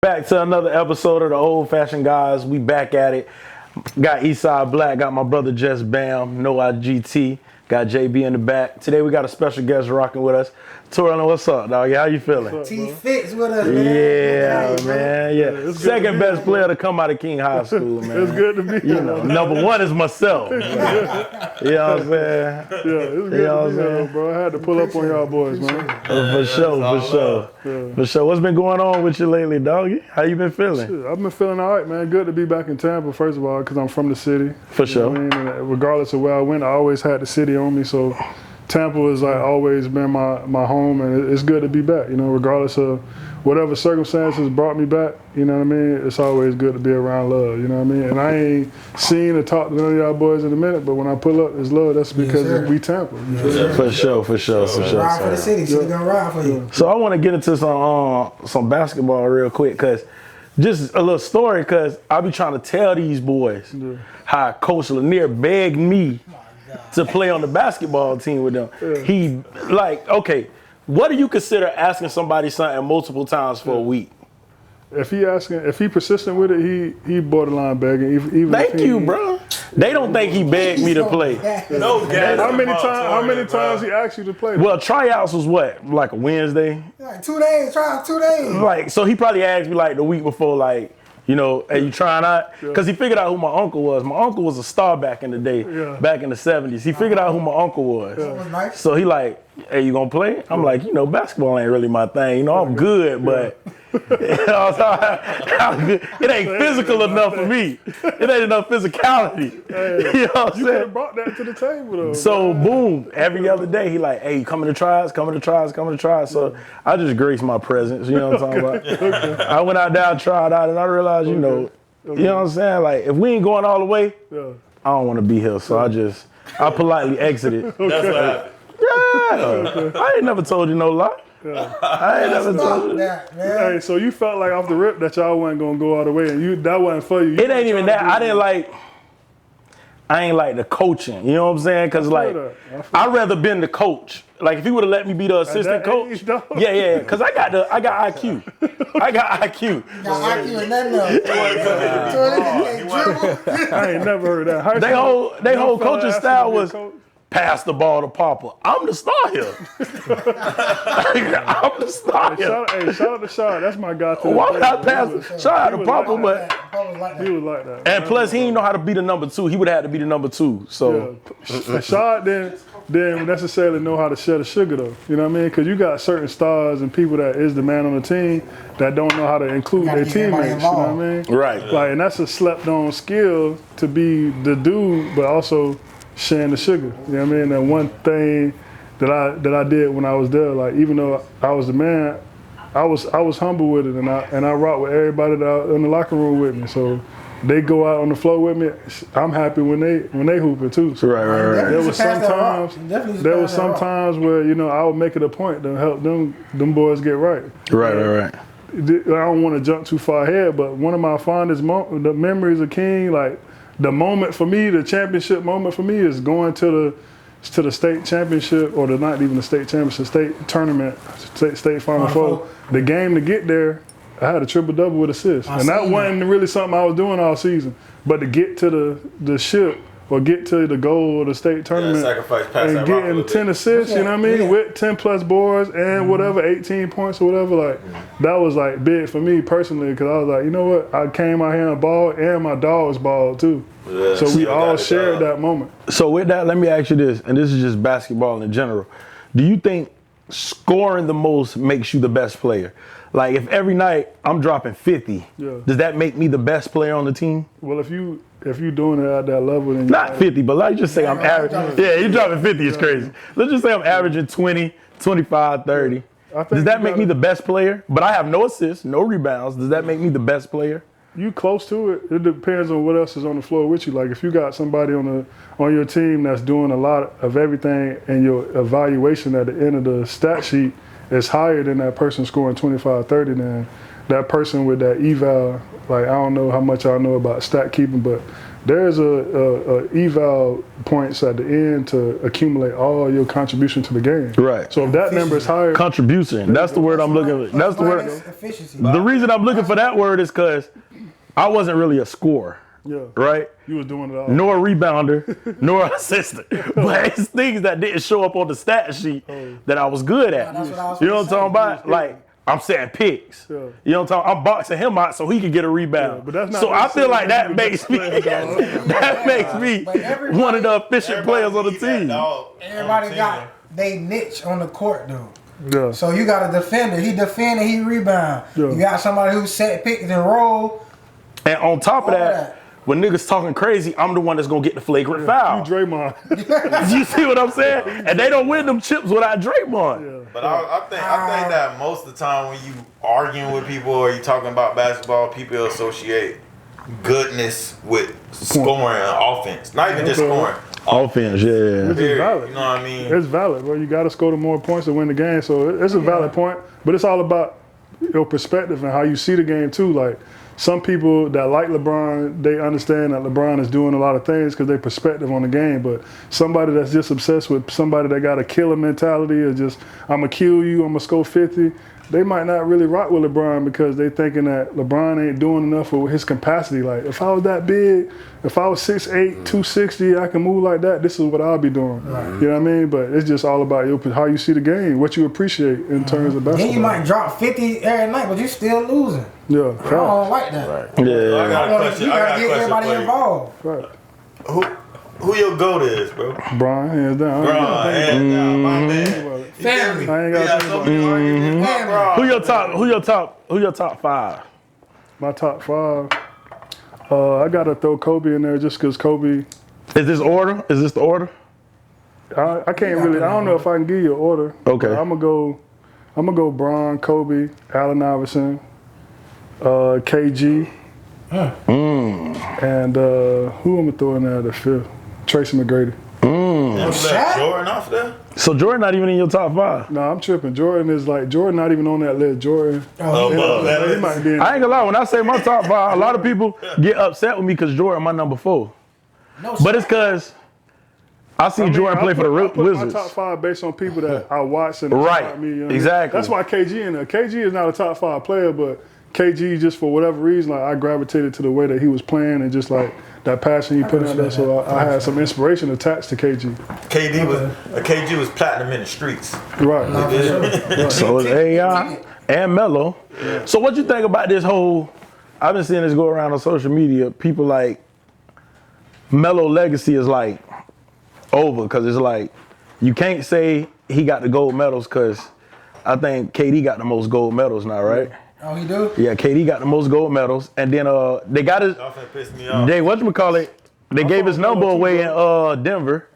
Back to another episode of the Old Fashioned Guys. We back at it. Got Eastside Black, got my brother Jess Bam, No IGT, got JB in the back. Today we got a special guest rocking with us. Toarlyn, what's up, dog? How you feeling? T Fitz with us, man. Yeah, man. Yeah. Second best player to come out of King High School, man. It's good to be here. You know, number one is myself. You know what I'm saying? Yeah, it's good to be here, bro. I had to pull up on y'all boys, man. For sure. For sure. What's been going on with you lately, doggy? How you been feeling? Shit, I've been feeling all right, man. Good to be back in Tampa, first of all, because I'm from the city. For sure. You know what I mean? And regardless of where I went, I always had the city on me, so Tampa has like always been my home, and it's good to be back. You know, regardless of whatever circumstances brought me back. You know what I mean? It's always good to be around love. You know what I mean? And I ain't seen or talked to none of y'all boys in a minute, but when I pull up, it's love. That's because we Tampa. For sure. Ride for the city. City gonna ride for you. So I want to get into some basketball real quick, because just a little story, because I be trying to tell these boys how Coach Lanier begged me to play on the basketball team with them. He okay, what do you consider asking somebody something multiple times for a week? If he persistent with it, he borderline begging. Even Thank you, bro. They don't think he begged me to play. No, how many times he asked you to play? Well, tryouts was what, like a Wednesday? Like 2 days, tryouts 2 days. Like, so he probably asked me like the week before, like, you know, hey, you trying out? Because he figured out who my uncle was. My uncle was a star back in the day, back in the 70s. He figured out who my uncle was. Nice. So he like, hey, you gonna play? I'm like, you know, basketball ain't really my thing. You know, I'm good, but you know, it ain't physical enough for me. It ain't enough physicality. Hey, you know what I'm you saying? could have brought that to the table, though. So boom, every other day he like, hey, you coming to tries? So I just graced my presence. You know what I'm talking about? I went out there, tried out, and I realized, you know what I'm saying? Like, if we ain't going all the way, I don't want to be here. So I politely exited. That's what happened. Yeah, I ain't never told you no lie. I ain't never told you. Hey, so you felt like off the rip that y'all wasn't gonna go all the way, and that wasn't for you. It ain't even that. I ain't like the coaching. You know what I'm saying? Because like, I'd rather been the coach. Like, if he would have let me be the assistant coach, yeah. Because I got IQ. I got IQ. Got IQ and nothing. I ain't never heard that. They whole coaching style was pass the ball to Papa. I'm the star here. I'm the star here. Hey, shout out to Shaw. That's my guy. Why would I pass? Shout out to Papa, but he was like that. And plus, he didn't know how to be the number two. He would have had to be the number two. So Shaw didn't necessarily know how to share the sugar, though. You know what I mean? Because you got certain stars and people that is the man on the team that don't know how to include their teammates. You know what I mean? Right. Like, and that's a slept-on skill to be the dude, but also sharing the sugar. You know what I mean? And one thing that I did when I was there, like, even though I was the man, I was humble with it, and I rock with everybody that in the locker room with me. So they go out on the floor with me. I'm happy when they hooping too. So right. There was sometimes where, you know, I would make it a point to help them boys get right. Right. I don't want to jump too far ahead, but one of my fondest the memories of King, like, the moment for me, the championship moment for me, is going to the state championship, or not even the state championship, state tournament, state Final Four. The game to get there, I had a triple-double with assists. And that wasn't really something I was doing all season. But to get to the ship, or get to the goal of the state tournament, and getting 10 assists, you know what I mean, with 10 plus boards and whatever, 18 points or whatever, like, that was like big for me personally, because I was like, you know what, I came out here and balled, and my dogs balled too. Yeah, so we all shared that moment. So with that, let me ask you this, and this is just basketball in general. Do you think scoring the most makes you the best player? Like, if every night I'm dropping 50, does that make me the best player on the team? Well, if you doing it at that level, then not 50, but let's just say I'm averaging. Yeah, you dropping 50 is crazy. Let's just say I'm averaging 20, 25, 30. Does that make me the best player? But I have no assists, no rebounds. Does that make me the best player? You close to it. It depends on what else is on the floor with you. Like, if you got somebody on your team that's doing a lot of everything, and your evaluation at the end of the stat sheet is higher than that person scoring 25, 30, then that person with that eval, like, I don't know how much y'all know about stat keeping, but there's a eval points at the end to accumulate all your contribution to the game. Right. So if that number is higher, Contribution. That's the word I'm looking for. That's the word. Efficiency. The reason I'm looking for that word is because I wasn't really a scorer. yeah, Right? you was doing it all. Nor a rebounder, nor assistant. But it's things that didn't show up on the stat sheet that I was good at. That's what I was You know what I'm gonna talking about? Like, I'm setting picks. Yeah. You know what I'm talking about? I'm boxing him out so he can get a rebound. Yeah, but that's not so I feel like that necessarily makes me that makes me But everybody- one of the efficient players on the team. Everybody got they niche on the court though. Yeah. So you got a defender. He defend and he rebound. Yeah. You got somebody who set picks and roll. And on top of All that, that. when niggas talking crazy, I'm the one that's gonna get the flagrant foul. You Draymond. You see what I'm saying? And they don't win them chips without Draymond. But I think that most of the time when you arguing with people or you talking about basketball, people associate goodness with scoring and offense. Not even just scoring. Offense, yeah. Which is valid. You know what I mean? It's valid, bro. You got to score the more points to win the game. So it's a valid point, but it's all about your perspective and how you see the game too. Like some people that like LeBron, they understand that LeBron is doing a lot of things because their perspective on the game. But somebody that's just obsessed with somebody that got a killer mentality or just I'm gonna kill you, I'm gonna score 50. They might not really rock with LeBron because they thinking that LeBron ain't doing enough with his capacity. Like if I was that big, if I was 6'8", 260, I can move like that. This is what I'll be doing. Right. You know what I mean? But it's just all about how you see the game, what you appreciate in terms of basketball. Then you might drop 50 every night, but you still losing. Yeah, I don't like that. Yeah. I got a question. You I got gotta a get question everybody for you. involved. right. Who your GOAT is, bro? Brian, hands down. Hands down, my man. Family. I ain't We got got so many arguments. My bro. Who your top five? my top 5. I gotta throw Kobe in there just because Kobe. Is this order? Is this the order? I can't really. I don't know if I can give you an order. Okay. But I'm gonna go Bron, Kobe, Allen Iverson, KG, and who I'm gonna throw in there the 5th? Tracy McGrady. You left Shaq? Jordan off there? So Jordan not even in your top five. No, I'm tripping. Jordan not even on that list. Jordan. Oh, He might be in. I ain't gonna lie, when I say my top five, a lot of people get upset with me because Jordan my number 4. No, But it's because I see Jordan play for the I put Wizards. my top 5 based on people that I watch and Right. inspire me. You know what I mean? Exactly. That's why KG in there. KG is not a top 5 player, but KG just for whatever reason, like I gravitated to the way that he was playing and just like that passion he put out there. So I had some inspiration attached to KG. KG was platinum in the streets. Right. So it's AI and Melo. So what you think about this whole, I've been seeing this go around on social media, people like Melo legacy is like over because it's like you can't say he got the gold medals because I think KD got the most gold medals now, right? Oh, he do? Yeah, KD got the most gold medals, and then they got his. Y'all finna piss me off. They whatchamacallit, they gave his number away in Denver.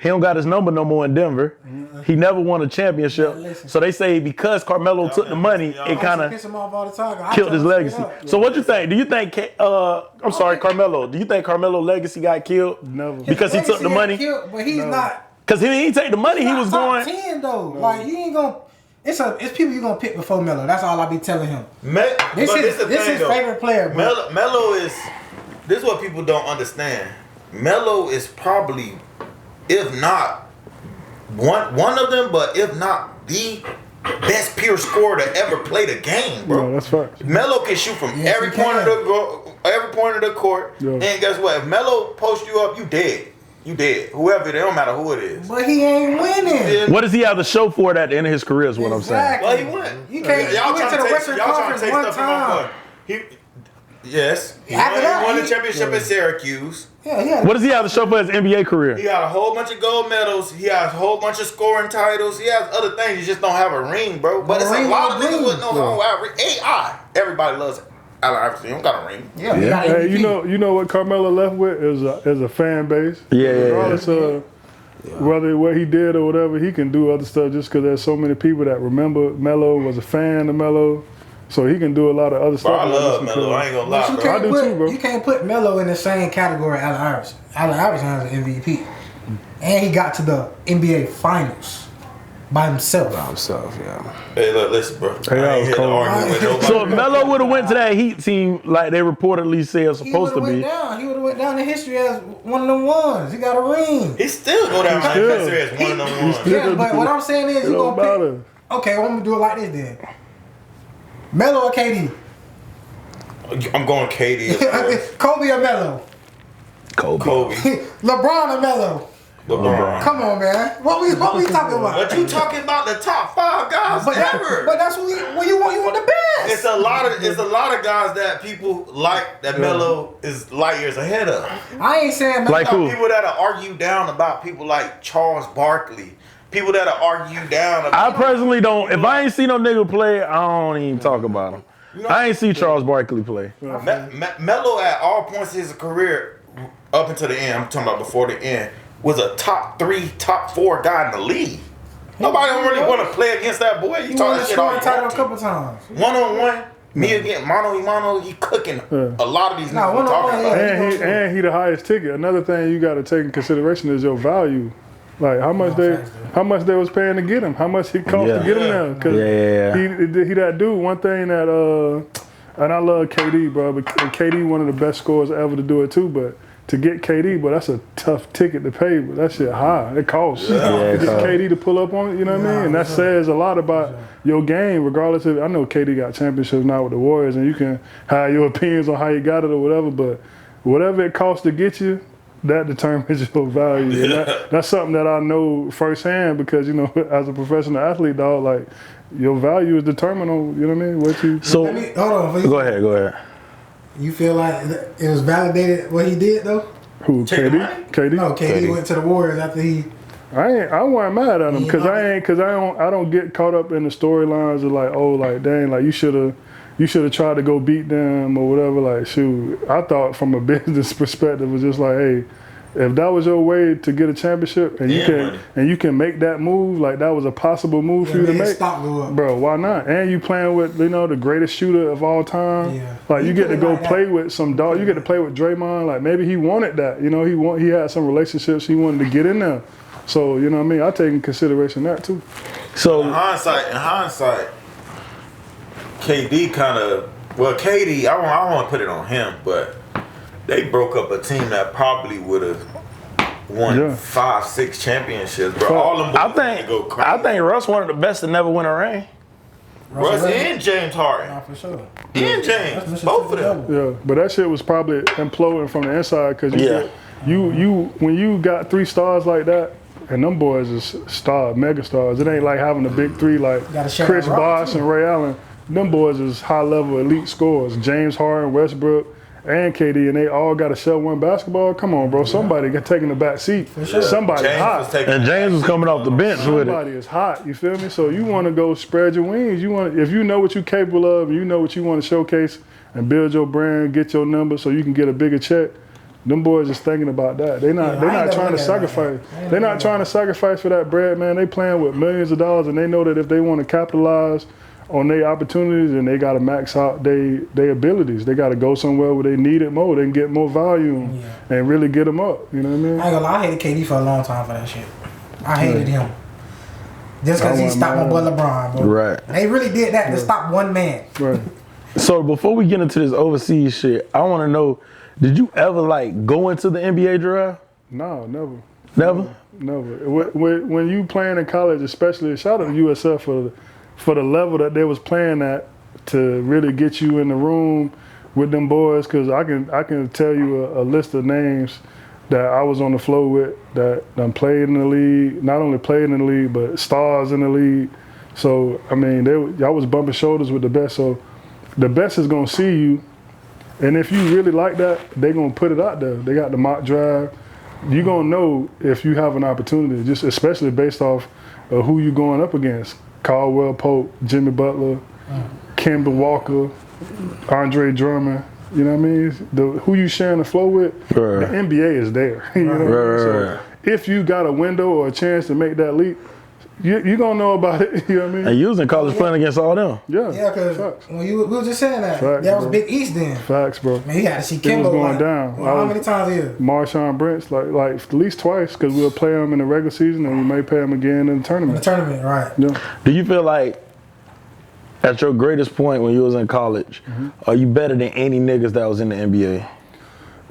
He don't got his number no more in Denver. He never won a championship. So they say because Carmelo took the money, it kind of piss him off all the time. I killed tell his him legacy. straight up. So what you think? Do you think I'm sorry, Carmelo? Do you think Carmelo's legacy got killed Never. because he took the Legacy money? ain't killed, but he's not. Because he didn't take the money. He was top going. 10 though. Like you ain't gonna. It's people you gonna pick before Melo. That's all I be telling him. This is his favorite player. Bro. Melo is. This is what people don't understand. Melo is probably, if not one of them, but if not the best pure scorer to ever play the game, bro. No, that's facts. Melo can shoot from Yes, every he point of can. every point of the court, Yeah. and guess what? If Melo posts you up, you dead. You dead. Whoever, it don't matter who it is. But he ain't winning. What does he have to show for it at the end of his career? Is what I'm saying. Exactly. Well, he won. You can't. You went to the Western Conference one time. Yes. He After that, won the he- championship at Syracuse. Yeah. What does he have to show for his NBA career? He got a whole bunch of gold medals. He has a whole bunch of scoring titles. He has other things. He just don't have a ring, bro. But it's a ring lot of ain't niggas ring. with no AI. Everybody loves Allen Iverson. He don't got a ring. Yeah. He got Hey, MVP. you know what Carmelo left with is a fan base. Yeah. Regardless of whether what he did or whatever, he can do other stuff just because there's so many people that remember Melo, was a fan of Melo. So he can do a lot of other Bro, stuff. I love Melo. I ain't gonna lie, You bro. can't I do put, too, bro. You can't put Melo in the same category as Allen Iverson. Allen Iverson has an MVP. And he got to the NBA Finals by himself. Hey, look, listen, bro. that I ain't was here to cold. argue with nobody. So if Melo would have went to that Heat team like they reportedly say it's He supposed to would've be, went down. He would've went down in history as one of them ones. He got a ring. He still go down my history as one of them ones. Yeah, but what I'm saying is, you gonna pick. Okay, well, I'm gonna do it like this then. Melo or KD? I'm going KD. Kobe or Melo? Kobe. LeBron or Melo? LeBron. Come on, man. What we talking about? But you talking about the top 5 guys ever? But that's what you want the best. It's a lot of guys that people like that Melo is light years ahead of. I ain't saying like who? People that argue down about people like Charles Barkley. People that argue down about. I personally don't. If I ain't see no nigga play, I don't even talk about him. I ain't see Charles Barkley play. Melo at all points of his career, up until the end, I'm talking about before the end, was a top 3, top 4 guy in the league. Nobody don't really want to play against that boy. You talking shit all you title a want couple times. 1-on-1, me against mano y mano, he cooking a lot of these niggas we're talking about. And he the highest ticket. Another thing you got to take in consideration is your value. Like how much they was paying to get him, how much it cost to get him there. Cause he that dude. One thing that and I love KD, bro. But KD one of the best scorers ever to do it too. But to get KD, but that's a tough ticket to pay. But that shit high. It costs. To get KD to pull up on it, you know what I mean? And that says a lot about your game, regardless of. I know KD got championships now with the Warriors, and you can have your opinions on how you got it or whatever. But whatever it costs to get you, that determines your value. And that's something that I know firsthand because, you know, as a professional athlete, dog, like, your value is determined on, you know what I mean? What you. So, hold on. Go ahead. You feel like it was validated what he did, though? Who, KD? No, KD went to the Warriors after he. I wasn't mad at him because I don't get caught up in the storylines of like, oh, like, dang, like, you should have tried to go beat them or whatever. Like, shoot, I thought from a business perspective, it was just like, hey, if that was your way to get a championship and you can make that move, like that was a possible move for you to make, bro, why not? And you playing with, you know, the greatest shooter of all time. Yeah. Like you get to go play with some dog. You get to play with Draymond. Like maybe he wanted that. You know, he had some relationships he wanted to get in there. So you know what I mean. I take in consideration that too. So in hindsight. KD KD, I don't want to put it on him, but they broke up a team that probably would have won 5-6 championships, bro. All them boys go crazy. I think Russ one of the best to never win a ring. Russ and James Harden. Nah, for sure. And James, both of them. Yeah, but that shit was probably imploding from the inside because you when you got 3 stars like that, and them boys is mega stars. It ain't like having the big 3 like Chris Bosh and Ray Allen. Them boys is high-level elite scorers. James Harden, Westbrook, and KD, and they all got to shell one basketball. Come on, bro. Somebody got taken the back seat. Sure. Somebody hot. And James was coming off the bench with it. Somebody is hot. You feel me? So you want to go spread your wings. If you know what you're capable of, and you know what you want to showcase and build your brand, get your number so you can get a bigger check. Them boys is thinking about that. They're not trying to sacrifice. They're not trying to sacrifice for that bread, man. They playing with millions of dollars, and they know that if they want to capitalize on their opportunities, and they got to max out their abilities. They got to go somewhere where they need it more. They can get more volume and really get them up. You know what I mean? I ain't gonna lie, I hated KD for a long time for that shit. I hated him. Just because he stopped my boy LeBron, bro. Right. They really did that to stop one man. Right. So before we get into this overseas shit, I want to know, did you ever like go into the NBA draft? No, never. Never? Never. When you playing in college, especially, shout out to USF for the level that they was playing at to really get you in the room with them boys, because I can tell you a list of names that I was on the floor with that done played in the league, not only played in the league, but stars in the league. So, I mean, y'all was bumping shoulders with the best. So the best is going to see you, and if you really like that, they going to put it out there. They got the mock draft. You're going to know if you have an opportunity, just especially based off of who you're going up against. Caldwell Pope, Jimmy Butler, Kemba Walker, Andre Drummond. You know what I mean? Who you sharing the floor with, the NBA is there. You know what I mean? So if you got a window or a chance to make that leap, you're going to know about it. You know what I mean? And you was in college playing against all them. Yeah, because when we were just saying that, Facts, that was bro. Big East then. Facts, bro. Man, you got to see It Kemba was going down. How many times a year? Marshawn Brent's like at least twice, because we'll play them in the regular season and we may play them again in the tournament. Right. Yeah. Do you feel like at your greatest point when you was in college, are you better than any niggas that was in the NBA?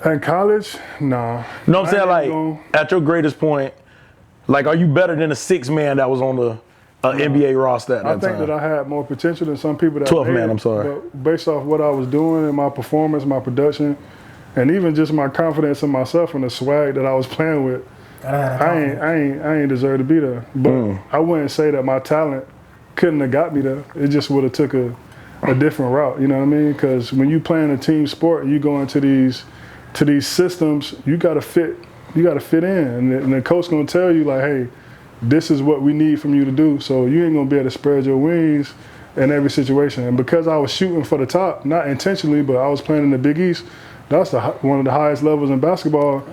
In college, nah. You know what I'm saying? I Like, ain't gonna- at your greatest point, like, are you better than a 6-man that was on the NBA roster at that I think time? that I had more potential than some people that 12th made man, it, I'm sorry. But based off what I was doing and my performance, my production, and even just my confidence in myself and the swag that I was playing with, I ain't deserve to be there. But I wouldn't say that my talent couldn't have got me there. It just would have took a different route. You know what I mean? Because when you playing a team sport, you go into these systems. You got to fit. You got to fit in, and the coach gonna tell you like, hey, this is what we need from you to do. So you ain't gonna be able to spread your wings in every situation. And because I was shooting for the top, not intentionally, but I was playing in the Big East. That's one of the highest levels in basketball.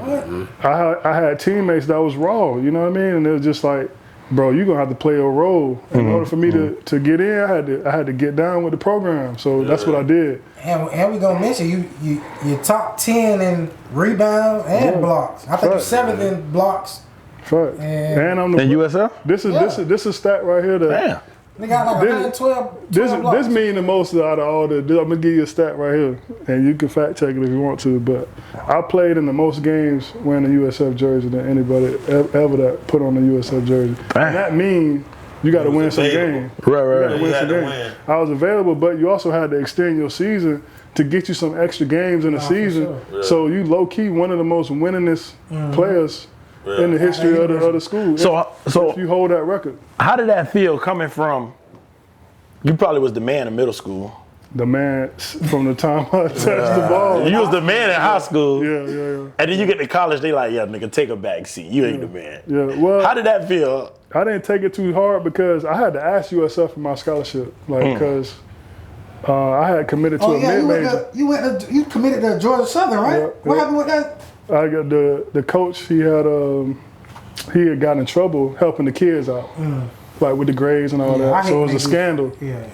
I had teammates that was raw, you know what I mean? And it was just like, bro, you're gonna have to play a role. In order for me to get in, I had to get down with the program. So that's what I did. And we gonna mention you top 10 in rebounds and blocks. I think you're 7th in blocks. Right. And I'm the In USL? This is a stat right here that Damn. They got like 112 this mean the most out of all the. I'm gonna give you a stat right here, and you can fact check it if you want to. But I played in the most games wearing a USF jersey than anybody ever that put on a USF jersey. And that means you got to win some games. Right. You got to win some games. I was available, but you also had to extend your season to get you some extra games in the season. Sure. So you low key one of the most winningest players in the history of the school. So if you hold that record. How did that feel coming from? You probably was the man in middle school. The man from the time I touched the ball. You was the man in high school. Yeah. And then you get to college, they like, yeah, nigga, take a back seat. You ain't the man. Yeah, well, How did that feel? I didn't take it too hard because I had to ask USF for my scholarship, like because I had committed to a mid-major. You committed to Georgia Southern, right? What happened with that? I got the coach. He had got in trouble helping the kids out, like with the grades and all that. So it was a scandal. Yeah.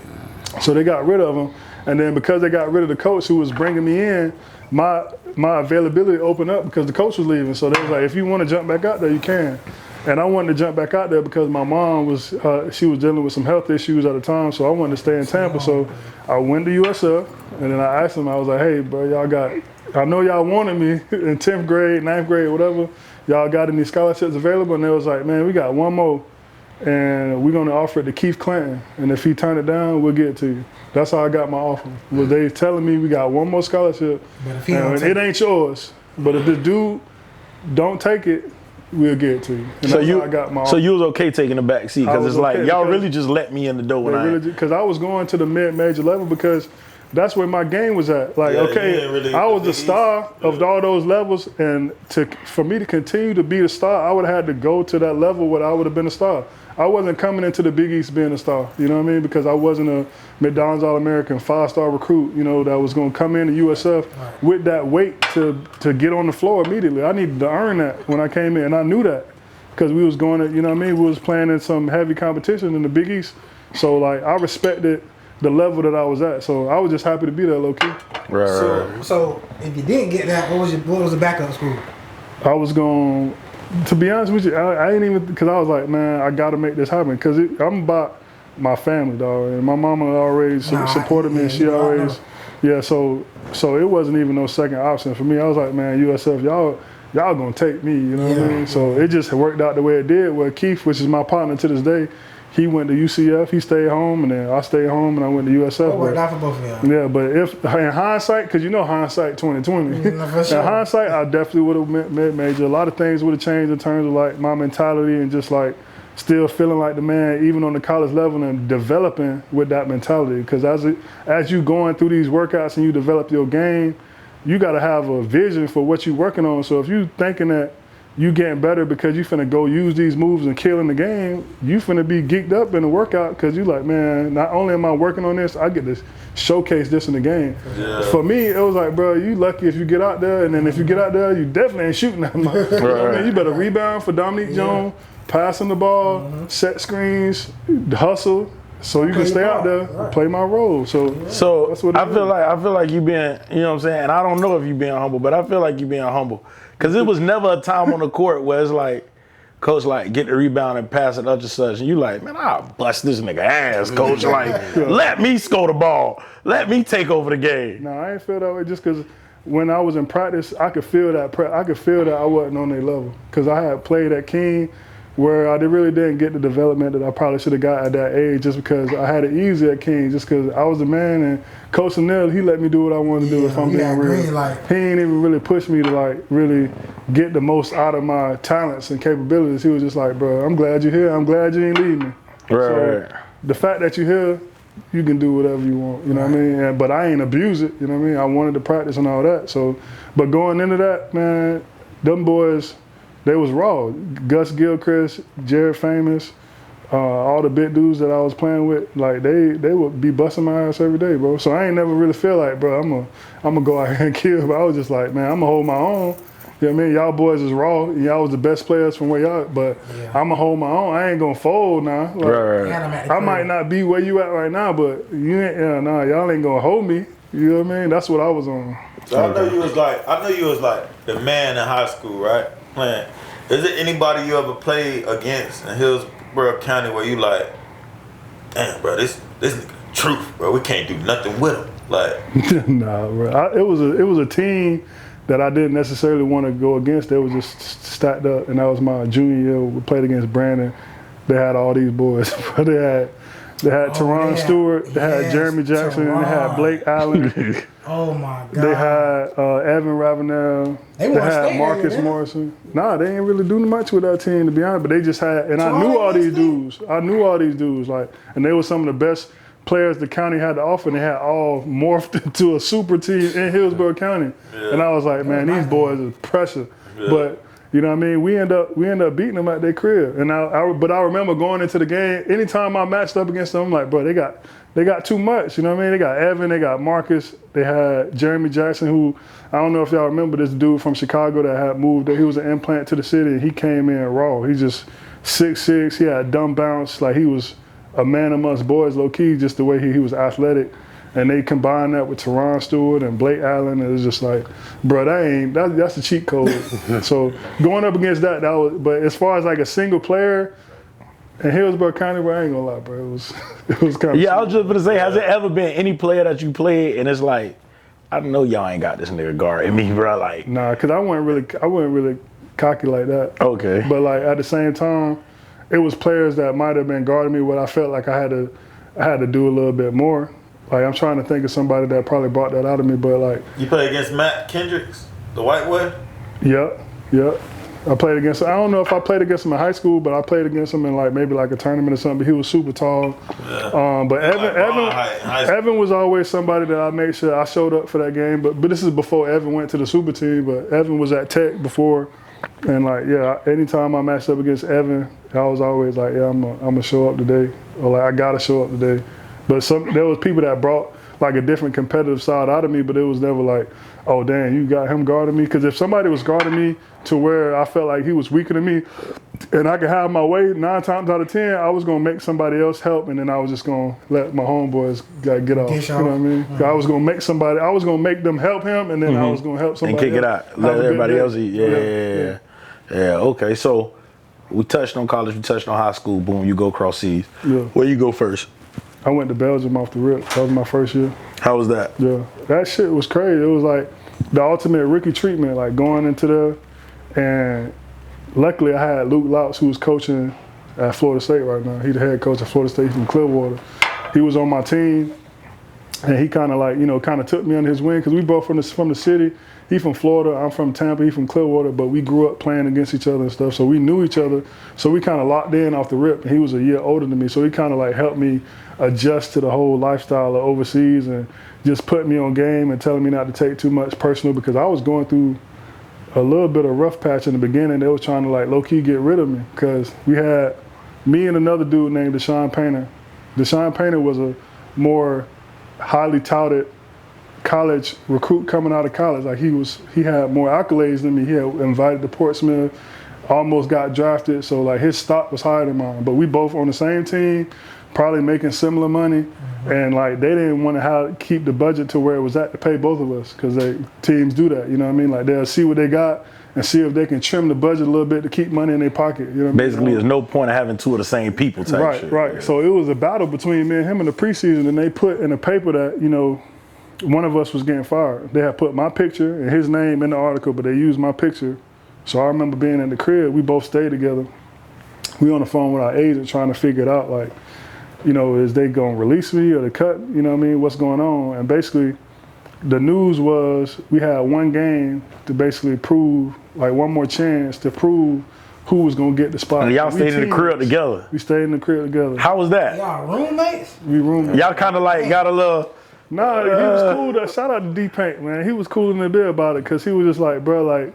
So they got rid of him, and then because they got rid of the coach who was bringing me in, my availability opened up because the coach was leaving. So they was like, if you want to jump back out there, you can. And I wanted to jump back out there because my mom was she was dealing with some health issues at the time, so I wanted to stay in Tampa. So I went to USF, and then I asked them, I was like, hey, bro, I know y'all wanted me in 10th grade, 9th grade, whatever. Y'all got any scholarships available? And they was like, man, we got one more, and we're gonna offer it to Keith Clanton, and if he turned it down, we'll get it to you. That's how I got my offer. Was they telling me we got one more scholarship, and it ain't yours, but if the dude don't take it, we'll get it to you. And that's how I got my offer. So you was okay taking the back seat because it's like, okay y'all because really just let me in the door when I because I was going to the mid-major level because that's where my game was at. Like, I was the star of all those levels, and for me to continue to be the star, I would have had to go to that level where I would have been a star. I wasn't coming into the Big East being a star, you know what I mean? Because I wasn't a McDonald's All-American 5-star recruit, you know, that was going to come in to USF with that weight to get on the floor immediately. I needed to earn that when I came in, and I knew that because we was going to, you know what I mean? We was playing in some heavy competition in the Big East. So, like, I respected the level that I was at. So I was just happy to be there, low-key. Right. So if you didn't get that, what was the backup school? I was going, to be honest with you, I ain't even, because I was like, man, I got to make this happen. Because I'm about my family, dog. And my mama always supported me, and she always, so it wasn't even no second option for me. I was like, man, USF, y'all gonna take me, you know what I mean? So it just worked out the way it did. Where Keith, which is my partner to this day, he went to UCF, he stayed home, and then I stayed home and I went to USF. It worked out for both of y'all. Yeah, but if in hindsight, because you know hindsight 2020. For sure. In hindsight, I definitely would have mid-major. A lot of things would have changed in terms of like my mentality and just like still feeling like the man, even on the college level, and developing with that mentality. Because as you going through these workouts and you develop your game, you got to have a vision for what you're working on. So if you thinking that you getting better because you finna go use these moves and kill in the game, you finna be geeked up in the workout because you like, man, not only am I working on this, I get to showcase this in the game. Yeah. For me, it was like, bro, you lucky if you get out there, and then if you get out there, you definitely ain't shooting nothing. You know what I mean? You better rebound for Dominique Jones, passing the ball, set screens, hustle, so you can stay out there, play my role. So that's what I feel like you being, you know what I'm saying, and I don't know if you being humble, but I feel like you being humble. Because it was never a time on the court where it's like, coach, like, get the rebound and pass it such and such. And you like, man, I'll bust this nigga ass, coach. Like, let me score the ball. Let me take over the game. No, I ain't feel that way just because when I was in practice, I could feel that. I could feel that I wasn't on their level because I had played at King, where I really didn't get the development that I probably should have got at that age, just because I had it easy at King, just because I was the man, and Coach Nell, he let me do what I wanted to do. If I'm being real, he ain't even really push me to like really get the most out of my talents and capabilities. He was just like, bro, I'm glad you're here. I'm glad you ain't leaving me. Right. So the fact that you're here, you can do whatever you want. You know what I mean? But I ain't abuse it. You know what I mean? I wanted to practice and all that. So, but going into that, man, them boys, they was raw. Gus Gilchrist, Jared Famous, all the big dudes that I was playing with, like they would be busting my ass every day, bro. So I ain't never really feel like, bro, I'm gonna go out here and kill. But I was just like, man, I'm gonna hold my own. You know what I mean? Y'all boys is raw. Y'all was the best players from where y'all, but I'm gonna hold my own. I ain't gonna fold now. Like, Right. I might not be where you at right now, but you ain't, y'all ain't gonna hold me. You know what I mean? That's what I was on. So I know you was like the man in high school, right? Playing. Is there anybody you ever played against in Hillsborough County where you like, damn, bro, this nigga truth, bro. We can't do nothing with him. Like, nah, bro. It was a team that I didn't necessarily want to go against. They was just stacked up, and that was my junior year. We played against Brandon. They had all these boys. They had Teron Stewart. They had Jeremy Jackson. Teron. They had Blake Allen. Oh my God. They had Evan Ravenel. They had Marcus Morrison. Nah, they ain't really doing much with that team, to be honest. But they just had, and I knew all these dudes. Like, and they were some of the best players the county had to offer, and they had all morphed into a super team in Hillsborough County. Yeah. And I was like, man, these boys is pressure. Yeah. But you know what I mean? We end up beating them at their crib. And but I remember going into the game, anytime I matched up against them, I'm like, bro, they got too much. You know what I mean? They got Evan, they got Marcus, they had Jeremy Jackson, who I don't know if y'all remember this dude from Chicago that had moved. He was an implant to the city, and he came in raw. He just 6'6", he had dumb bounce, like he was a man amongst boys, low key, just the way he was athletic. And they combined that with Teron Stewart and Blake Allen. And it was just like, bro, that's the cheat code. So going up against that was, but as far as like a single player in Hillsborough County, bro, I ain't gonna lie, bro, it was kind of. Yeah, I was just gonna say, has there ever been any player that you played and it's like, I know y'all ain't got this nigga guarding me, bro, like. Nah, cause I wasn't really cocky like that. Okay. But like at the same time, it was players that might have been guarding me what I felt like I had to do a little bit more. Like, I'm trying to think of somebody that probably brought that out of me, but like. You play against Matt Kendricks, the white boy? Yep. I played against him. I don't know if I played against him in high school, but I played against him in like maybe like a tournament or something. But he was super tall. Yeah. But Evan was always somebody that I made sure I showed up for that game. But this is before Evan went to the super team. But Evan was at Tech before. And like, yeah, anytime I matched up against Evan, I was always like, yeah, I'm gonna show up today, or like I gotta show up today. But there was people that brought like a different competitive side out of me, but it was never like, oh damn, you got him guarding me. Because if somebody was guarding me to where I felt like he was weaker than me, and I could have my way 9 times out of 10, I was gonna make somebody else help, and then I was just gonna let my homeboys get off. You know what I mean? Mm-hmm. I was gonna make them help him, and then I was gonna help somebody and kick else. It out. Let everybody else eat. Yeah. Okay, so we touched on college, we touched on high school. Boom, you go cross seas. Yeah. Where you go first? I went to Belgium off the rip. That was my first year. How was that? Yeah, that shit was crazy. It was like the ultimate rookie treatment, like going into there. And luckily I had Luke Louts, who was coaching at Florida State right now. He's the head coach at Florida State from Clearwater. He was on my team, and he kind of like, kind of took me under his wing, because we both from the city. He from Florida, I'm from Tampa, he from Clearwater, but we grew up playing against each other and stuff, so we knew each other. So we kind of locked in off the rip, and he was a year older than me, so he kind of like helped me adjust to the whole lifestyle of overseas, and just put me on game and telling me not to take too much personal, because I was going through a little bit of rough patch in the beginning. They was trying to like low-key get rid of me, because we had me and another dude named Deshaun Painter. Deshaun Painter was a more highly touted college recruit coming out of college. Like he had more accolades than me. He had invited to Portsmouth, almost got drafted. So like his stock was higher than mine. But we both on the same team, probably making similar money. Mm-hmm. And like they didn't want to keep the budget to where it was at to pay both of us, because teams do that. You know what I mean? Like they'll see what they got and see if they can trim the budget a little bit to keep money in their pocket. You know what Basically, there's no point of having two of the same people type shit. Right. So it was a battle between me and him in the preseason, and they put in the paper that, one of us was getting fired. They had put my picture and his name in the article, but they used my picture. So I remember being in the crib. We both stayed together. We on the phone with our agent trying to figure it out, like, you know, is they gonna release me or they cut? You know what I mean? What's going on? And basically, the news was we had one game to basically prove, like one more chance to prove who was gonna get the spot. And y'all stayed in the crib together. We stayed in the crib together. How was that? Y'all roommates? We roommates. Y'all kind of like got a little. Nah, he was cool. Shout out to D-Paint, man. He was cool in the bit about it because he was just like, bro, like,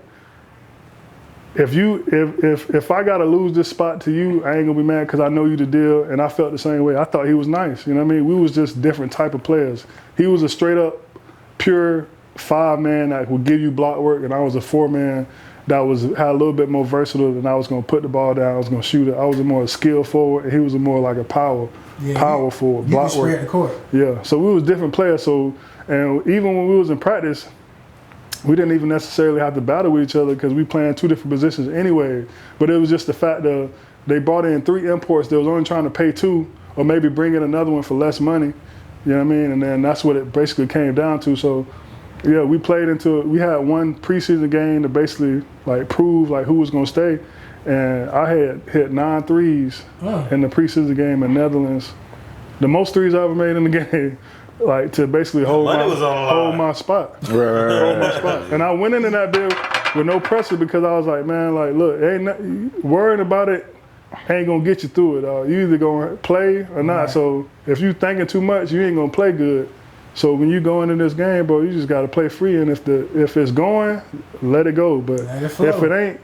if I gotta lose this spot to you, I ain't gonna be mad because I know you the deal, and I felt the same way. I thought he was nice, you know what I mean? We was just different type of players. He was a straight up, pure 5-man that would give you block work, and I was a 4-man that had a little bit more versatile, and I was gonna put the ball down, I was gonna shoot it. I was a more skill forward, and he was a more like a power forward, block work. The court. Yeah, so we was different players. So, and even when we was in practice, we didn't even necessarily have to battle with each other because we playing 2 different positions anyway. But it was just the fact that they brought in 3 imports. They was only trying to pay 2 or maybe bring in another one for less money. You know what I mean? And then that's what it basically came down to. So, yeah, we had one preseason game to basically like prove like who was gonna stay. And I had hit 9 threes in the preseason game in Netherlands. The most threes I ever made in the game. Like to basically hold my spot. Hold my spot. And I went into that deal with no pressure because I was like, man, like, look, worrying about it ain't gonna get you through it. You either gonna play or not. Right. So if you thinking too much, you ain't gonna play good. So when you go into this game, bro, you just gotta play free. And if it's going, let it go. But if it ain't,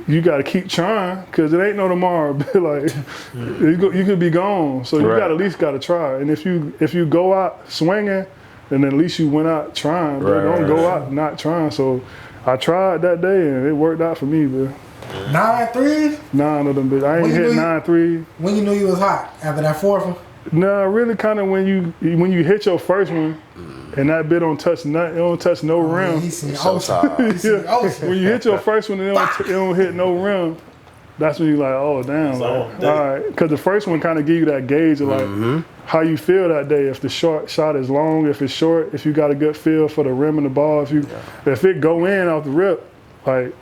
you got to keep trying because it ain't no tomorrow. Like you could be gone, so you got at least got to try. And if you go out swinging, then at least you went out trying. But don't go out not trying. So I tried that day and it worked out for me, bro. 9 threes? 9 of them, but I ain't hit 9 threes. When you knew you was hot after that 4th one? Nah, really kind of when you hit your first one. And that bit don't touch nothing. It don't touch no rim. When you hit your first one and it don't hit no rim, that's when you're like, oh damn, like, all right. Because the first one kind of give you that gauge of like how you feel that day. If the shot is long, if it's short, if you got a good feel for the rim and the ball, if it go in off the rip, like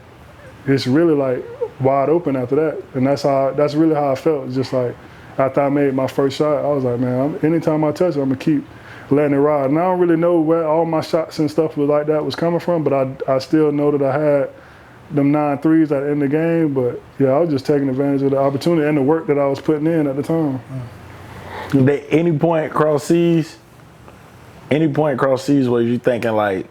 it's really like wide open after that. And that's really how I felt. It's just like after I made my first shot, I was like, man, anytime I touch it, I'm gonna keep letting it ride. And I don't really know where all my shots and stuff was like that was coming from, but I still know that I had them 9 threes at the end of the game. But yeah, I was just taking advantage of the opportunity and the work that I was putting in at the time. Any point cross seas where you thinking like,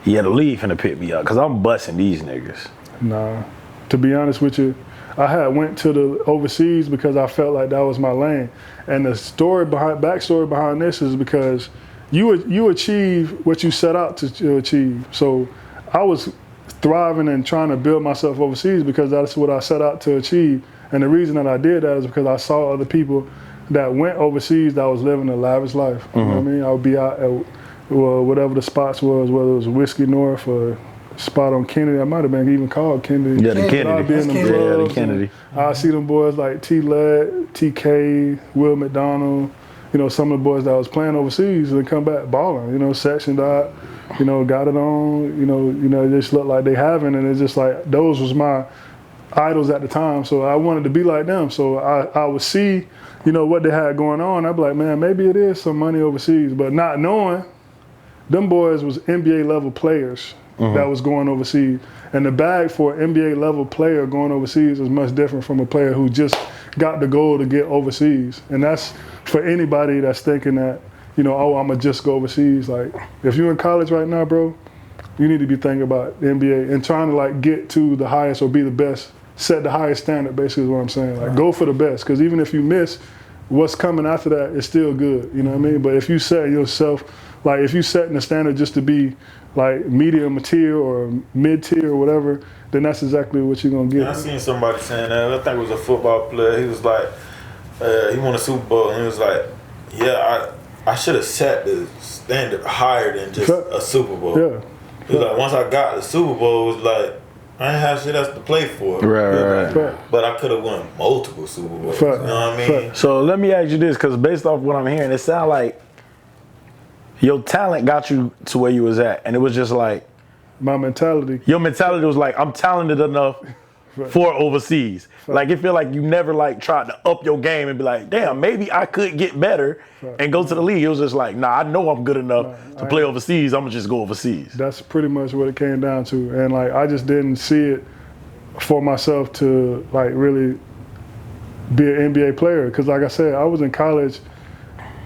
yeah, the league finna pick me up because I'm busting these niggas? Nah, to be honest with you, I had went to the overseas because I felt like that was my lane. And the backstory behind this is because you achieve what you set out to achieve. So I was thriving and trying to build myself overseas because that's what I set out to achieve. And the reason that I did that is because I saw other people that went overseas that was living a lavish life. You know what I mean? I would be out at whatever the spots was, whether it was Whiskey North or spot on Kennedy. I might have been even called Kennedy. Yeah, the Kennedy. I'd be in them clubs, the Kennedy. I see them boys like T-Led, TK, Will McDonald, you know, some of the boys that was playing overseas and come back balling, you know, sectioned out, you know, got it on, you know, it just looked like they having, and it's just like, those was my idols at the time. So I wanted to be like them. So I would see, you know, what they had going on. I'd be like, man, maybe it is some money overseas, but not knowing them boys was NBA level players. That was going overseas. And the bag for an NBA level player going overseas is much different from a player who just got the goal to get overseas. And that's for anybody that's thinking that, you know, oh, I'm gonna just go overseas. Like, if you're in college right now, bro, you need to be thinking about the NBA and trying to like get to the highest or be the best, set the highest standard, basically is what I'm saying. Like, go for the best, because even if you miss, what's coming after that is still good, you know what I mean? But if you set yourself, like if you setting the standard just to be like medium tier or mid tier or whatever, then that's exactly what you're gonna get. I seen somebody saying that. I think it was a football player. He was like, he won a Super Bowl, and he was like, yeah, I should have set the standard higher than just a Super Bowl. Yeah. He was like, once I got the Super Bowl, it was like, I ain't have shit else to play for. Right. But I could have won multiple Super Bowls. You know what I mean? So let me ask you this, because based off what I'm hearing, it sounds like your talent got you to where you was at, and it was just like My mentality. your mentality was like, I'm talented enough for overseas. Like it feel like you never like tried to up your game and be like, damn, maybe I could get better and go to the league. It was just like, nah, I know I'm good enough to play overseas. I'm gonna just go overseas. That's pretty much what it came down to. And like I just didn't see it for myself to like really be an NBA player. Cause like I said, I was in college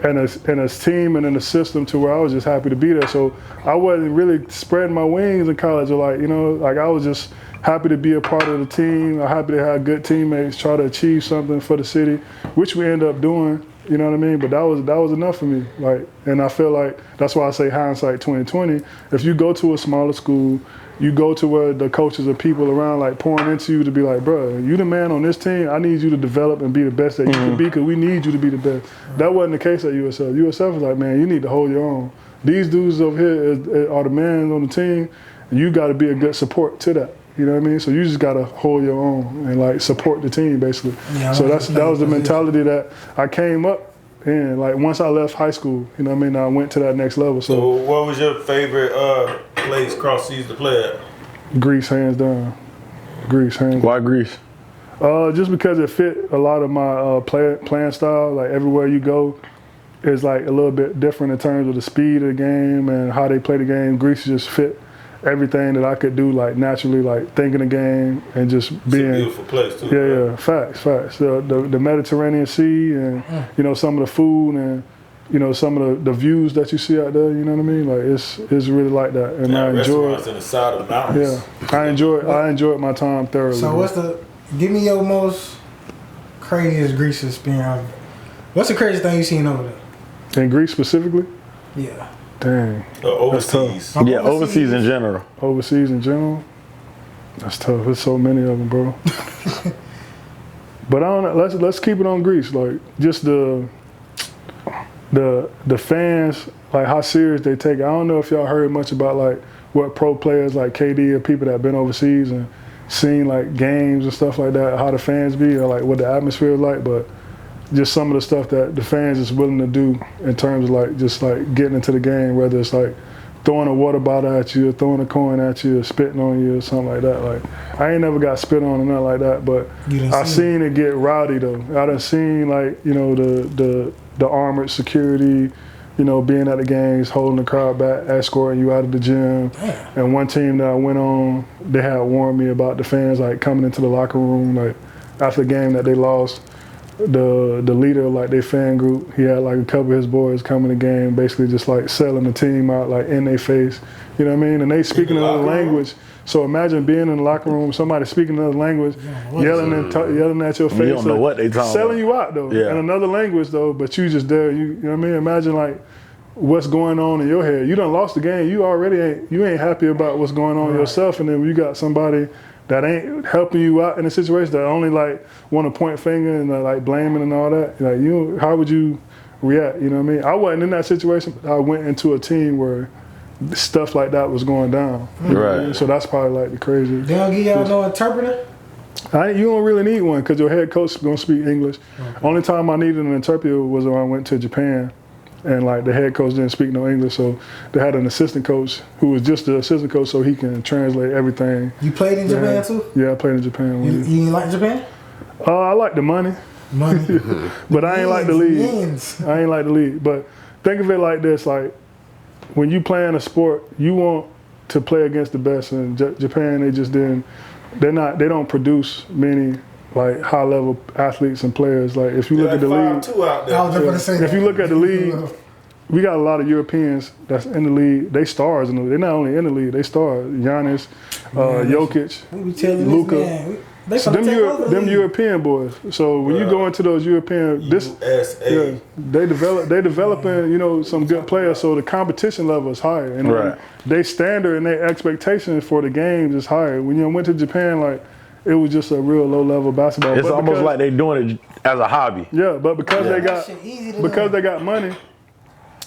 and a team and in a system to where I was just happy to be there. So I wasn't really spreading my wings in college or like, you know, like I was just happy to be a part of the team. I'm happy to have good teammates, try to achieve something for the city, which we end up doing. You know what I mean? But that was enough for me. Like, and I feel like that's why I say hindsight 2020. If you go to a smaller school, you go to where the coaches or people around like pouring into you to be like, bro, you the man on this team. I need you to develop and be the best that you can be because we need you to be the best. That wasn't the case at USF. USF was like, man, you need to hold your own. These dudes over here are the men on the team, and you got to be a good support to that. You know what I mean? So you just gotta hold your own and like support the team basically. Yeah, so that was the mentality that I came up in. Like once I left high school, you know what I mean? I went to that next level. So what was your favorite place cross seas to play at? Greece, hands down. Greece, hands down. Why Greece? Just because it fit a lot of my playing style. Like everywhere you go is like a little bit different in terms of the speed of the game and how they play the game. Greece just fit everything that I could do, like naturally, like thinking the game and just being. It's a beautiful place too. Yeah, facts. The Mediterranean Sea and you know some of the food and you know some of the views that you see out there. You know what I mean? Like it's really like that, and I enjoy it. In the side of the mountains. Yeah, I enjoyed my time thoroughly. So give me your most craziest Greece experience. What's the craziest thing you seen over there? In Greece specifically? Yeah. Dang. Overseas. Yeah, overseas in general. Overseas in general? That's tough. There's so many of them, bro. But I don't know. Let's keep it on Greece. Like just the fans, like how serious they take it. I don't know if y'all heard much about like what pro players like KD or people that have been overseas and seen like games and stuff like that, how the fans be or like what the atmosphere is like, but just some of the stuff that the fans is willing to do in terms of like just like getting into the game, whether it's like throwing a water bottle at you or throwing a coin at you or spitting on you or something like that. Like I ain't never got spit on or nothing like that, but I seen it get rowdy though. I done seen like, you know, the armored security, you know, being at the games, holding the crowd back, escorting you out of the gym. Damn. And one team that I went on, they had warned me about the fans like coming into the locker room like after the game that they lost. The leader of like their fan group, he had like a couple of his boys coming to the game, basically just like selling the team out like in their face, you know what I mean? And they speaking another language. So imagine being in the locker room, somebody speaking another language, yelling at your face. You don't know what they talking selling you out though, in another language though. But you just there, you know what I mean? Imagine like what's going on in your head. You done lost the game. You already ain't happy about what's going on yourself, and then you got somebody that ain't helping you out in a situation that only like want to point finger and like blaming and all that. Like how would you react? You know what I mean? I wasn't in that situation. But I went into a team where stuff like that was going down. Right. So that's probably like the craziest. They don't give y'all no interpreter? You don't really need one because your head coach is gonna speak English. Okay. Only time I needed an interpreter was when I went to Japan. And like the head coach didn't speak no English, so they had an assistant coach who was just the assistant coach, so he can translate everything. You played in Japan too? Yeah, I played in Japan. You didn't like Japan? I like the money. But I ain't like the league. I ain't like the league. But think of it like this: like when you playing a sport, you want to play against the best. And Japan, they just didn't. They don't produce many like high level athletes and players. Like if you look at the league, if you look at the league, we got a lot of Europeans that's in the league. They stars in the league. They're not only in the league, they stars. Giannis, Jokic, Luka. Them European boys. So when you go into those European, they developing, you know, some good players. So the competition level is higher, and they standard and their expectation for the games is higher. When you went to Japan, like. It was just a real low level basketball. It's almost like they're doing it as a hobby. Yeah, but because they got money,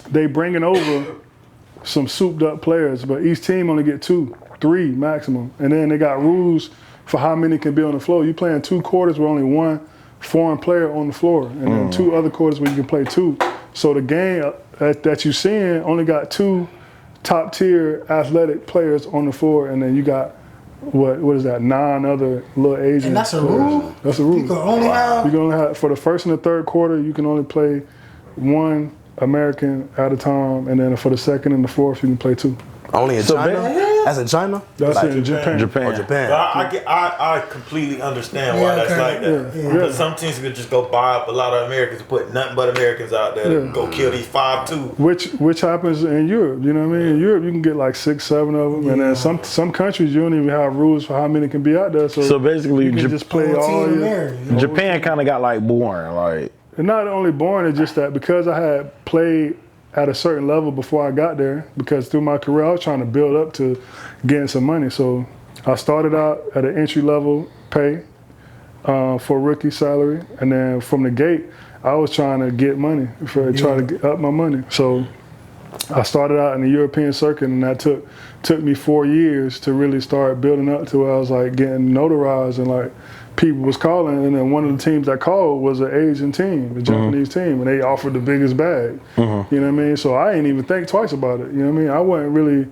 they bringing over some souped up players. But each team only get 2, 3 maximum, and then they got rules for how many can be on the floor. You playing 2 quarters with only 1 foreign player on the floor, and then 2 other quarters where you can play 2. So the game that you seeing only got 2 top tier athletic players on the floor, and then you got what is that? 9 other little Asian. And that's a players. rule? That's a rule. You can only have for the first and the third quarter, you can only play 1 American at a time, and then for the second and the fourth, you can play 2. Only in So China? That's in China? That's Like, in Japan. Japan. Or Japan. I completely understand why that's like that. Because some teams could just go buy up a lot of Americans and put nothing but Americans out there to go kill these 5-2. Which happens in Europe, you know what I mean? In Europe, you can get like 6, 7 of them, and then some countries you don't even have rules for how many can be out there. So basically, you can just play all year. Japan kind of got like boring, like. And not only boring, it's just that because I had played at a certain level before I got there, because through my career I was trying to build up to getting some money. So I started out at an entry level pay for rookie salary, and then from the gate I was trying to get money, trying to get up my money. So I started out in the European circuit, and that took me 4 years to really start building up to where I was like getting notarized, and like people was calling, and then one of the teams that called was an Asian team, a Japanese team, and they offered the biggest bag. You know what I mean? So I didn't even think twice about it. You know what I mean? I wasn't really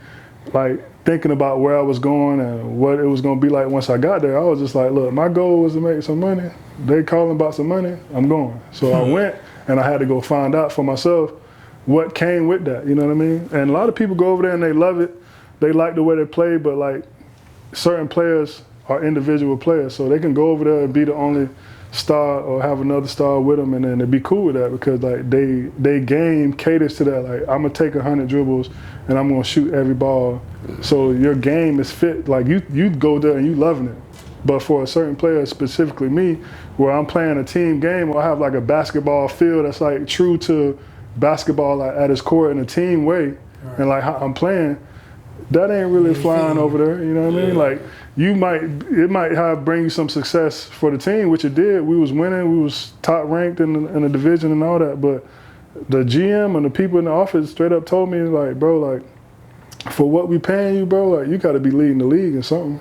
like thinking about where I was going and what it was going to be like once I got there. I was just like, look, my goal was to make some money. They calling about some money, I'm going. So I went, and I had to go find out for myself what came with that. You know what I mean? And a lot of people go over there and they love it. They like the way they play, but like certain players are individual players, so they can go over there and be the only star or have another star with them, and then they'd be cool with that because like they game caters to that. Like, I'm gonna take 100 dribbles and I'm gonna shoot every ball. So your game is fit. Like you go there and you loving it. But for a certain player, specifically me, where I'm playing a team game, or I have like a basketball field that's like true to basketball, like at its core in a team way, and like how I'm playing, that ain't really flying over there. You know what I mean? Like, it might have bring you some success for the team, which it did. We was winning, we was top ranked in the division and all that. But the GM and the people in the office straight up told me, like, bro, like, for what we paying you, bro, like, you got to be leading the league in something.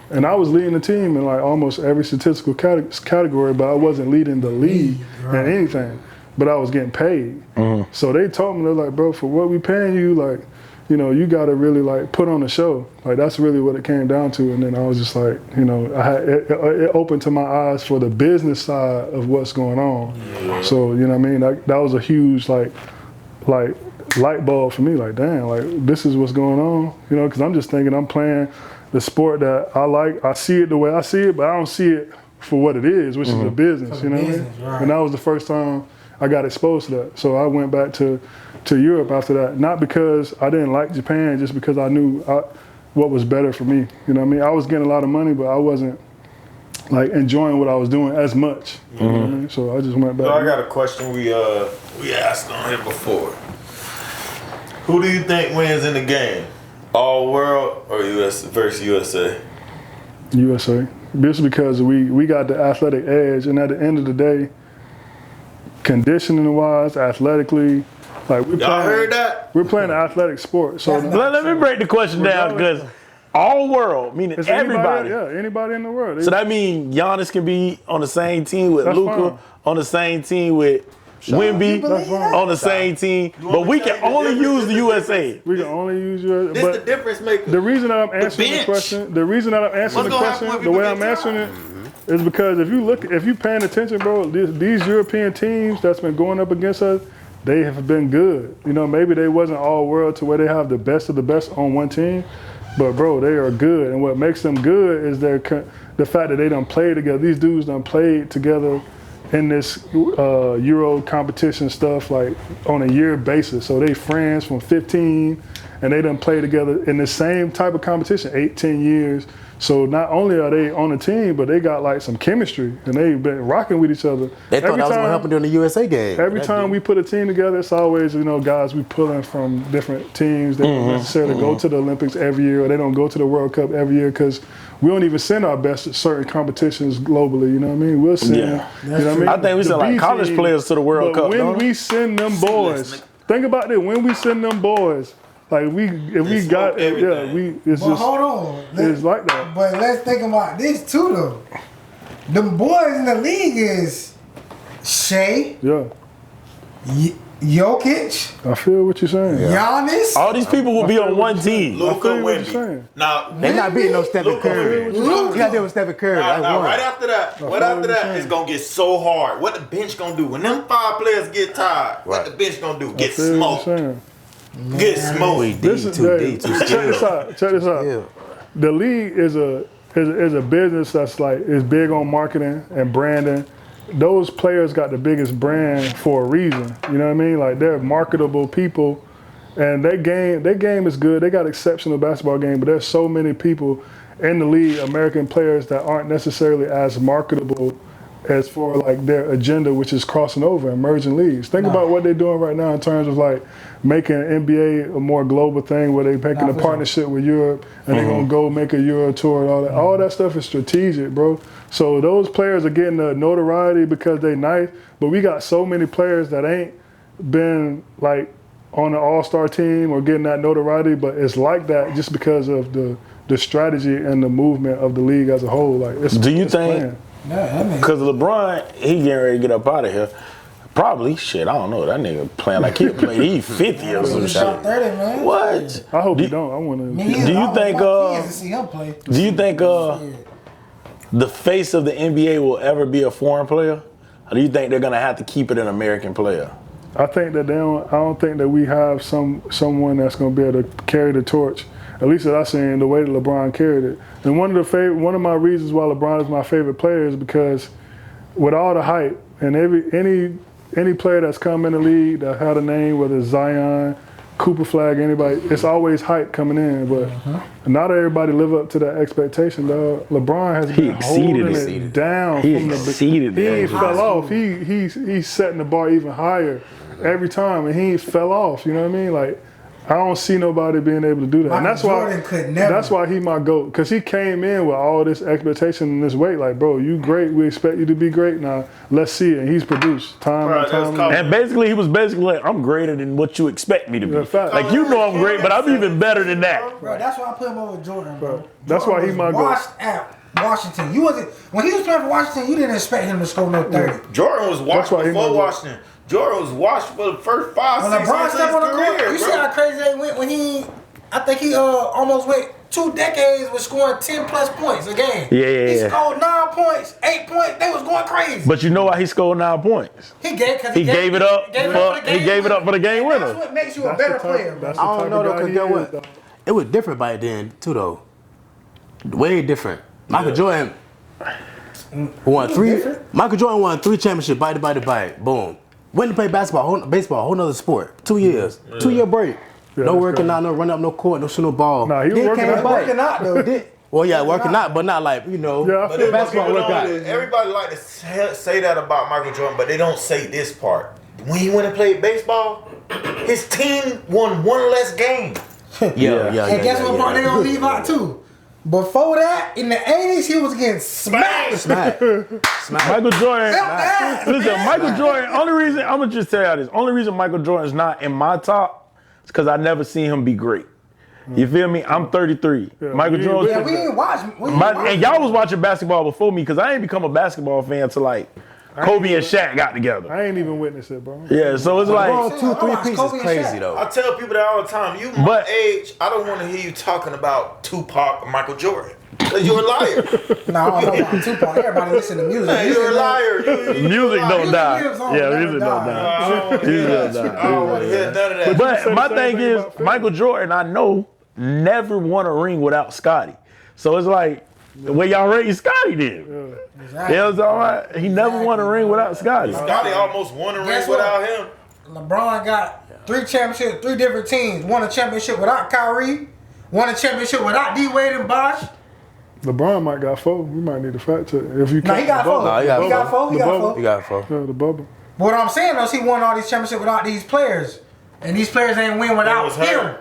And I was leading the team in like almost every statistical category, but I wasn't leading the league in anything. But I was getting paid. So they told me, they're like, bro, for what we paying you, like, you know, you got to really like put on a show. Like, that's really what it came down to. And then I was just like, you know, it opened to my eyes for the business side of what's going on. So, you know what I mean? That was a huge like light bulb for me. Like, damn, like, this is what's going on. You know, because I'm just thinking I'm playing the sport that I like. I see it the way I see it, but I don't see it for what it is, which is a business. You know what I mean? Right. And that was the first time I got exposed to that. So I went back to Europe after that, not because I didn't like Japan, just because I knew what was better for me. You know what I mean? I was getting a lot of money, but I wasn't like enjoying what I was doing as much. You know what I mean? So I just went back. So I got a question we asked on here before. Who do you think wins in the game? All world or US versus USA? USA. Just because we got the athletic edge, and at the end of the day, conditioning wise, athletically, like Y'all heard that? We're playing an athletic sport. So Let me break the question down, because all world, meaning it's everybody. Anybody in the world. So that means Giannis can be on the same team with That's Luka, fine. on the same team with Wemby, That's fine. on the same team, but we can only use the USA. We can only use USA. This the difference maker. The reason that I'm answering the bench. question, the reason that I'm answering the What's gonna happen question, when the way people I'm get answering it, is because if you paying attention, bro, these European teams that's been going up against us, they have been good. You know, maybe they wasn't all world to where they have the best of the best on one team, but bro, they are good. And what makes them good is the fact that they done played together. These dudes done played together in this Euro competition stuff, like on a year basis. So they friends from 15, and they done play together in the same type of competition, 8-10 years. So not only are they on the team, but they got like some chemistry, and they've been rocking with each other. They thought that was going to happen during the USA game. Every time we put a team together, it's always, you know, guys we pulling from different teams. They don't necessarily go to the Olympics every year, or they don't go to the World Cup every year, because we don't even send our best at certain competitions globally. You know what I mean? We'll send, you know what I mean? I think we send like B college team, players to the World but Cup. when don't we? we send them boys, think about it. When we send them boys, like if we got everything. it's But just hold on. it's like that. But let's think about this too, though. Them boys in the league is Shea, Jokic, I feel what you're saying. Giannis. All these people will be on one team. I Luka, feel what you're Wemby. saying. Now, They not beating no Stephen Luka, Curry. Wemby. You got to deal with Stephen Curry. Now, That's right one. after that, it's gonna get so hard. What the bench gonna do when them 5 players get tired? What the bench gonna do? Get Feel what smoked. you're saying. Get smoked. We This D, is 2D, 2 check this out. Check this out. Yeah. The league is a business that's like is big on marketing and branding. Those players got the biggest brand for a reason. You know what I mean? Like they're marketable people, and their game is good. They got exceptional basketball game, but there's so many people in the league, American players that aren't necessarily as marketable as for like their agenda, which is crossing over emerging leagues. Think about what they're doing right now in terms of like making NBA a more global thing where they're making a partnership with Europe and they're gonna go make a Euro tour and all that. All that stuff is strategic, bro. So those players are getting the notoriety because they nice, but we got so many players that ain't been like on an all-star team or getting that notoriety, but it's like that just because of the strategy and the movement of the league as a whole. Like, Do you think? planned. Because LeBron, he getting ready to get up out of here. Probably, shit, I don't know. That nigga playing like he 50 or some He shot shit. 30, man. What? I hope you don't. I want to. Me either. Do you I want think, my kids to see him play. Do you think the face of the NBA will ever be a foreign player? Or do you think they're gonna have to keep it an American player? I think that I don't think that we have someone that's going to be able to carry the torch. At least that I seen the way that LeBron carried it. And one of my reasons why LeBron is my favorite player is because with all the hype and any player that's come in the league that had a name, whether it's Zion, Cooper Flag, anybody, it's always hype coming in. But not everybody live up to that expectation, dog. LeBron has been holding it down from the beginning. He ain't fell off. He's setting the bar even higher every time, and he fell off. You know what I mean? Like, I don't see nobody being able to do that. And that's Jordan could never. That's why he my GOAT. Because he came in with all this expectation and this weight. Like, bro, you great. We expect you to be great. Now, let's see it. And he's produced time and time again. And basically, he was basically like, I'm gretter than what you expect me to be. Fact. Like, you know I'm great, but I'm even better than that. Bro, that's why I put him over Jordan, bro. That's why he was my GOAT. washed out. Washington. You wasn't when he was playing for Washington. You didn't expect him to score no 30. Jordan was washed why he before was- Washington. Jordan was washed for the first 5, When 6 LeBron years of stepped on the his court, career, you see bro. how crazy they went when I think he almost went 2 decades with scoring 10 plus points a game. Yeah. He scored 9 points, 8 points. They was going crazy. But you know why he scored 9 points? He gave it up for the game winner. That's what makes you a better player, bro. That's the I don't type know of though, guy cause he get is, what? though. It was different back then too, though. Way different. Michael Jordan won 3. Michael Jordan won 3 championships, bite. Boom. Went to play baseball, baseball, whole nother sport. 2 years, 2-year break. Yeah, No that's working crazy. out, no run up, no court, no shoot no ball. Nah, he was Then working came out. back. Working out though. Well, yeah, working out, but not like, you know, Yeah, I But feel then basketball people workout. everybody like to say that about Michael Jordan, but they don't say this part. When he went and played baseball, his team won 1 less game. Yeah. And guess what part they gonna leave out too? Before that, in the 80s, he was getting smacked. Smack. Michael Jordan. That. Listen, Michael Jordan, only reason, I'm going to just tell you this. Only reason Michael Jordan's not in my top is because I never seen him be great. You feel me? I'm 33. Michael we Jordan. Yeah, we didn't watch. And y'all was watching basketball before me because I ain't become a basketball fan till like Kobe and Shaq got together. I ain't even witnessed it, bro. Yeah, so it's like, LeBron 2, 3 watched pieces Kobe and crazy Shaq. though. I tell people that all the time. You my But- age, I don't want to hear you talking about Tupac or Michael Jordan. Cause you're a liar. No, I don't know about Tupac. Everybody listen to music. Man, you're a liar. music don't die. lives on, Yeah, never music don't die. die. I don't want to hear that. I don't want to hear none of that. But say my the same thing thing is, about Phil. Michael Jordan, I know, never won a ring without Scotty. So it's like, the way y'all rated Scotty did. Exactly. Yeah, it was all right. He never won a ring without Scotty. Scotty almost won a ring Guess what? without him. LeBron got 3 championships, 3 different teams. Won a championship without Kyrie. Won a championship without D Wade and Bosh. LeBron might got 4. We might need to fact check. If you No, he got 4. No, He got 4. He The got bubble. 4. You got 4. Yeah, the bubble. But what I'm saying is he won all these championships without these players. And these players ain't win without was him. hurt.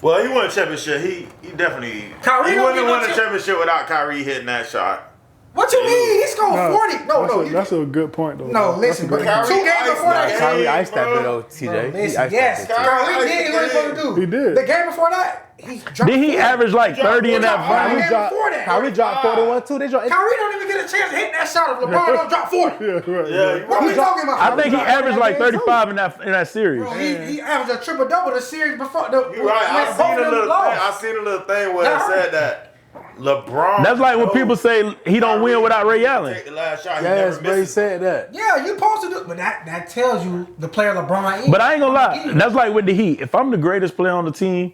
Well, he won a championship. He definitely. Kyrie He don't wouldn't get have won no a championship without Kyrie hitting that shot. What you mean? He scored 40. No. That's a good point, though. No, listen, but 2 games before that. Kyrie iced that bit though, Bro, TJ. listen, yes, Kyrie did what he supposed to do. He did. The game before that, he dropped. Did he average like 30 in that Kyrie final? dropped 40. Kyrie dropped 41 too. They dropped. Kyrie don't even get a chance to hit that shot if LeBron don't drop 40. Yeah, right. Yeah, What are we talking about? I think he averaged like 35 in that series. Bro, he averaged a triple double the series before. You're right. I seen a little thing where it said that LeBron. That's like when people say he don't win without Ray Allen. Take the last shot. Yes, He bro, never he misses. said that. Yeah, you supposed to do, but that tells you the player LeBron is. But I ain't gonna lie, that's like with the Heat. If I'm the greatest player on the team,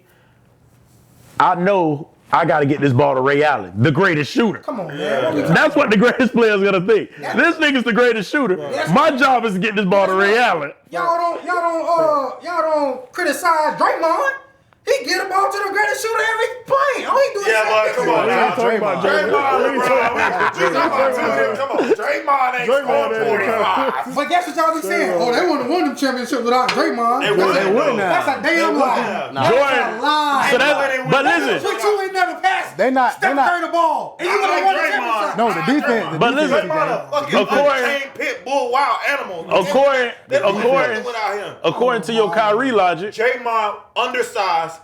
I know I got to get this ball to Ray Allen, the greatest shooter. Come on, man. What we talking That's what the greatest player is gonna think. This nigga's the greatest shooter. My job is to get this ball to Ray Allen. Y'all don't criticize Draymond. He get the ball to the greatest shooter every play. All he do is Yeah, but come on We now. ain't talking about Come on. Draymond ain't scored 45. But guess what y'all be saying? Oh, they wouldn't have won them championships without Draymond. They wouldn't That's a damn lie. Nah. That's Jordan. a lie. So that's, but listen, Put you ain't never passed. They not- Steph Curry the ball, and you would have won the championship. No, the defense. But listen, Draymond a fucking According- chain pit bull wild animal. according without him. according to your Kyrie logic, Draymond undersized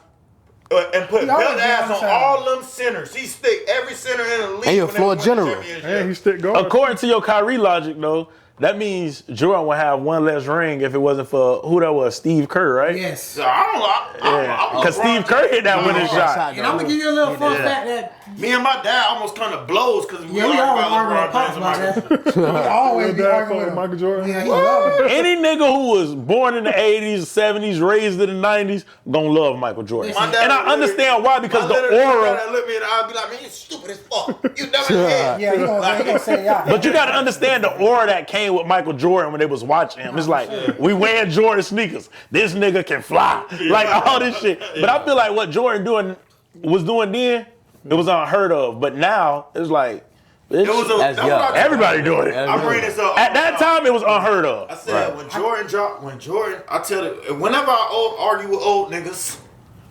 and put He always belt ass on undersized. all them centers. He stick every center in the league. And he a when they floor win the general. championship. And he stick guard. according to your Kyrie logic though, that means Jordan would have one less ring if it wasn't for who that was, Steve Kerr, right? Yes. So I don't know. Yeah, because Steve Kerr hit that winning shot. And I'm gonna give you a little fun Yeah. fact that Me and my dad almost kind of blows because we yeah, we always argue argue about with Pops LeBron about James. that. We always Your be dad arguing fuck with with him. Michael Jordan? Yeah, he love it. Any nigga who was born in the 80s, 70s, raised in the 90s, gonna love Michael Jordan. My dad And I would understand why, because the literally aura. look at me and I'd be like, man, you stupid as fuck. You never did. Yeah, he gonna say yeah. But you gotta understand the aura that came with Michael Jordan when they was watching him. It's like, we wearing Jordan sneakers. This nigga can fly. Like all this shit. But I feel like what Jordan was doing then, it was unheard of. But now, it's like, It was a, That's that's young. what I- everybody doing it. I bring this up. At that time, it was unheard of. I said when Jordan dropped, I tell you, whenever I argue with old niggas,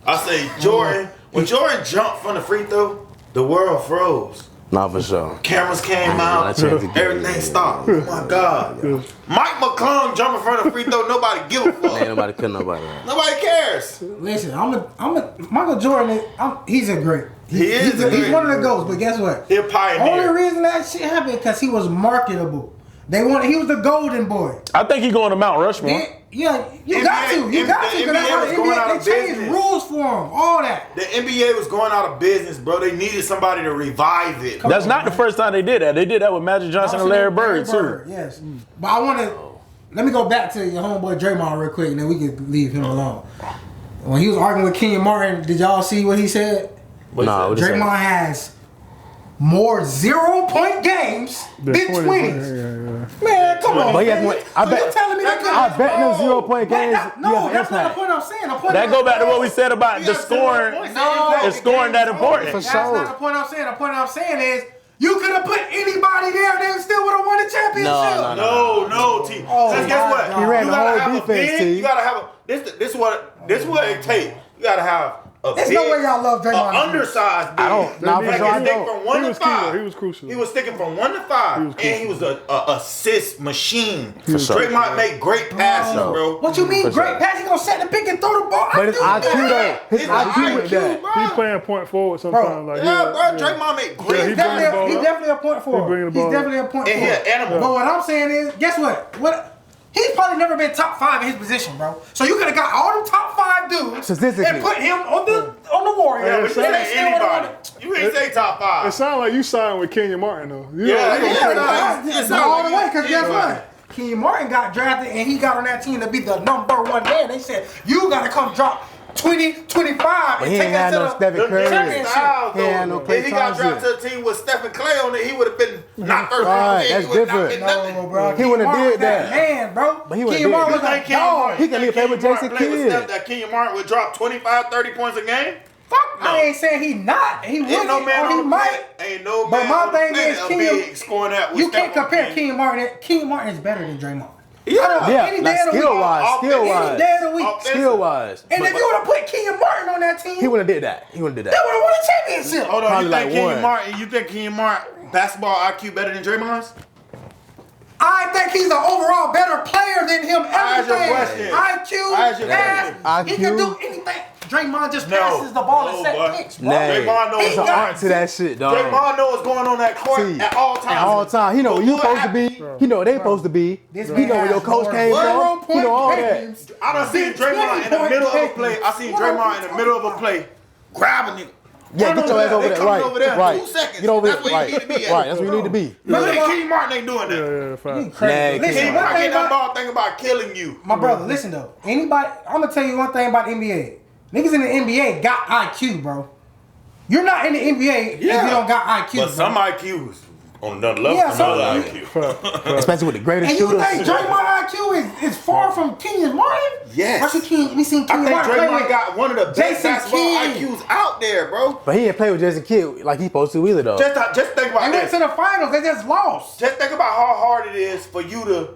I say Jordan, when Jordan jumped from the free throw, the world froze. Nah, for sure. Cameras came I out, changed the game. everything stopped. Oh my God. Mike McClung jumping from the free throw, nobody give a Ain't fuck. nobody killing nobody. Man. Nobody cares. Listen, Michael Jordan. He's a great. He's He's one of the GOATs. But guess what? He a pioneer. Only reason that shit happened because he was marketable. He was the golden boy. I think he going to Mount Rushmore. Yeah, you got to. You got to. Because that's how the NBA was going out NBA, of they changed business. rules for him. All that. The NBA was going out of business, bro. They needed somebody to revive it. That's not the first time they did that. They did that with Magic Johnson and Larry Bird, too. Yes. But I want to, let me go back to your homeboy Draymond real quick and then we can leave him alone. When he was arguing with Kenyon Martin, did y'all see what he said? Nah, what you say? Draymond has more 0-point games than 20s. Man, come on. But he has man. more- I So bet- you telling me that I bet them 0-point games. No, you have that's an not the impact. point I'm saying. The point That I'm go back to saying- what we said about the scoring. No, Is scoring that important? For That's sure. not the point I'm saying. The point I'm saying is you could have put anybody there, they still would have won the championship. No, T. Oh, Because guess my what? God. He ran You the gotta whole have a defense, big, T. You gotta have a this what it takes. You gotta have a There's big, no way y'all love Draymond. undersized big. I don't- nah, Like, for sure I he stick don't. from 1 He to was key, 5. though. He was crucial. He was sticking from 1 to 5, He was and he was a assist machine. For sure. Draymond made great passes, bro. What you mean, For great sure. pass? He gonna set the pick and throw the ball. But his IQ though, his His IQ with that. bro. He playing point forward sometimes. Like, Yeah, bro. Draymond made Yeah, great he He's bring the ball definitely, up. he's definitely a point forward. bring the He's ball definitely a point And he forward. an animal. But what I'm saying is, guess what? He's probably never been top 5 in his position, bro. So you could have got all them top 5 dudes Statistically. and put him on the Warriors. Yeah, You it's And saying they still would've won anybody. it. You ain't say top 5. It sounds like you signed with Kenyon Martin though. You Yeah, know, yeah, you gonna yeah. play- It's It's not not all the like way, because guess anybody. what? Kenyon Martin got drafted and he got on that team to be the #1 man. They said, you got to come drop 20, 25 But and he take ain't had us no to Stephen the Curry. championship. Styles, He had no though. Klay If he got Thompson. drafted to a team with Stephen Clay on it, he would have been not first Right, round. that's He would not different. been No, nothing. bro. He wouldn't have Kenyon did Martin was that. Man, bro. But he wouldn't Kenyon did Martin that. was You a think Kenyon dog. Martin, He can you think play with Kenyon Martin Jason played with Kidd. Steph that Kenyon Martin would drop 25, 30 points a game? Fuck no. I ain't saying he not. He Ain't wouldn't, no man or he on the might. planet. Ain't no But man my on the thing planet is, a Kenyon- big scoring that with You can't Steph on compare the team. Kenyon Martin. Kenyon Martin is better than Draymond. Yeah. Yeah, Any like day of the week. skill wise, Any day of the week. skill wise. And if you would have put Kenyon Martin on that team, He wouldn't have did that. He wouldn't have did they that. would have won a championship. Hold on, Probably you like think Kenyon one. Martin? You think Kenyon Martin basketball IQ better than Draymond's? I think he's an overall better player than him. I asked your Everything. question. I asked your pass, he can IQ. do anything. Draymond just passes the ball and set picks, bro. Draymond knows There's an art to that shit, dog. Draymond knows what's going on that court at all times. At all times. He know where you supposed to be. He know where they supposed to be. This He man know where your has coach more came zero from. He know all point that. games. I done seen Draymond in the middle of a play. I seen Draymond in the middle of a play. Grab a nigga. Yeah, get your ass over They there. coming Right. over there in Right. 2 seconds. Get over That's there. where you Right. need to be at. Right. That's where you need to be. Kenny Martin ain't doing that. Yeah, fine. Crazy. Nah, Listen, Kenny one Martin thing get that about ball thinking about killing you. my brother, listen though. Anybody, I'm gonna tell you one thing about the NBA. Niggas in the NBA got IQ, bro. You're not in the NBA if you don't got IQ. But bro. some IQs on another level. Yeah, some other some- IQ. Especially with the greatest And you shooters. think Draymond IQ is far from Kenyon Martin? Yes. We seen I Kenyon think Martin play Draymond with got one of the best Jason basketball Kidd. IQs out there, bro. But he ain't play with Jason Kidd like he supposed to either, though. Just think about They went this. to the finals. They just lost. Just think about how hard it is for you to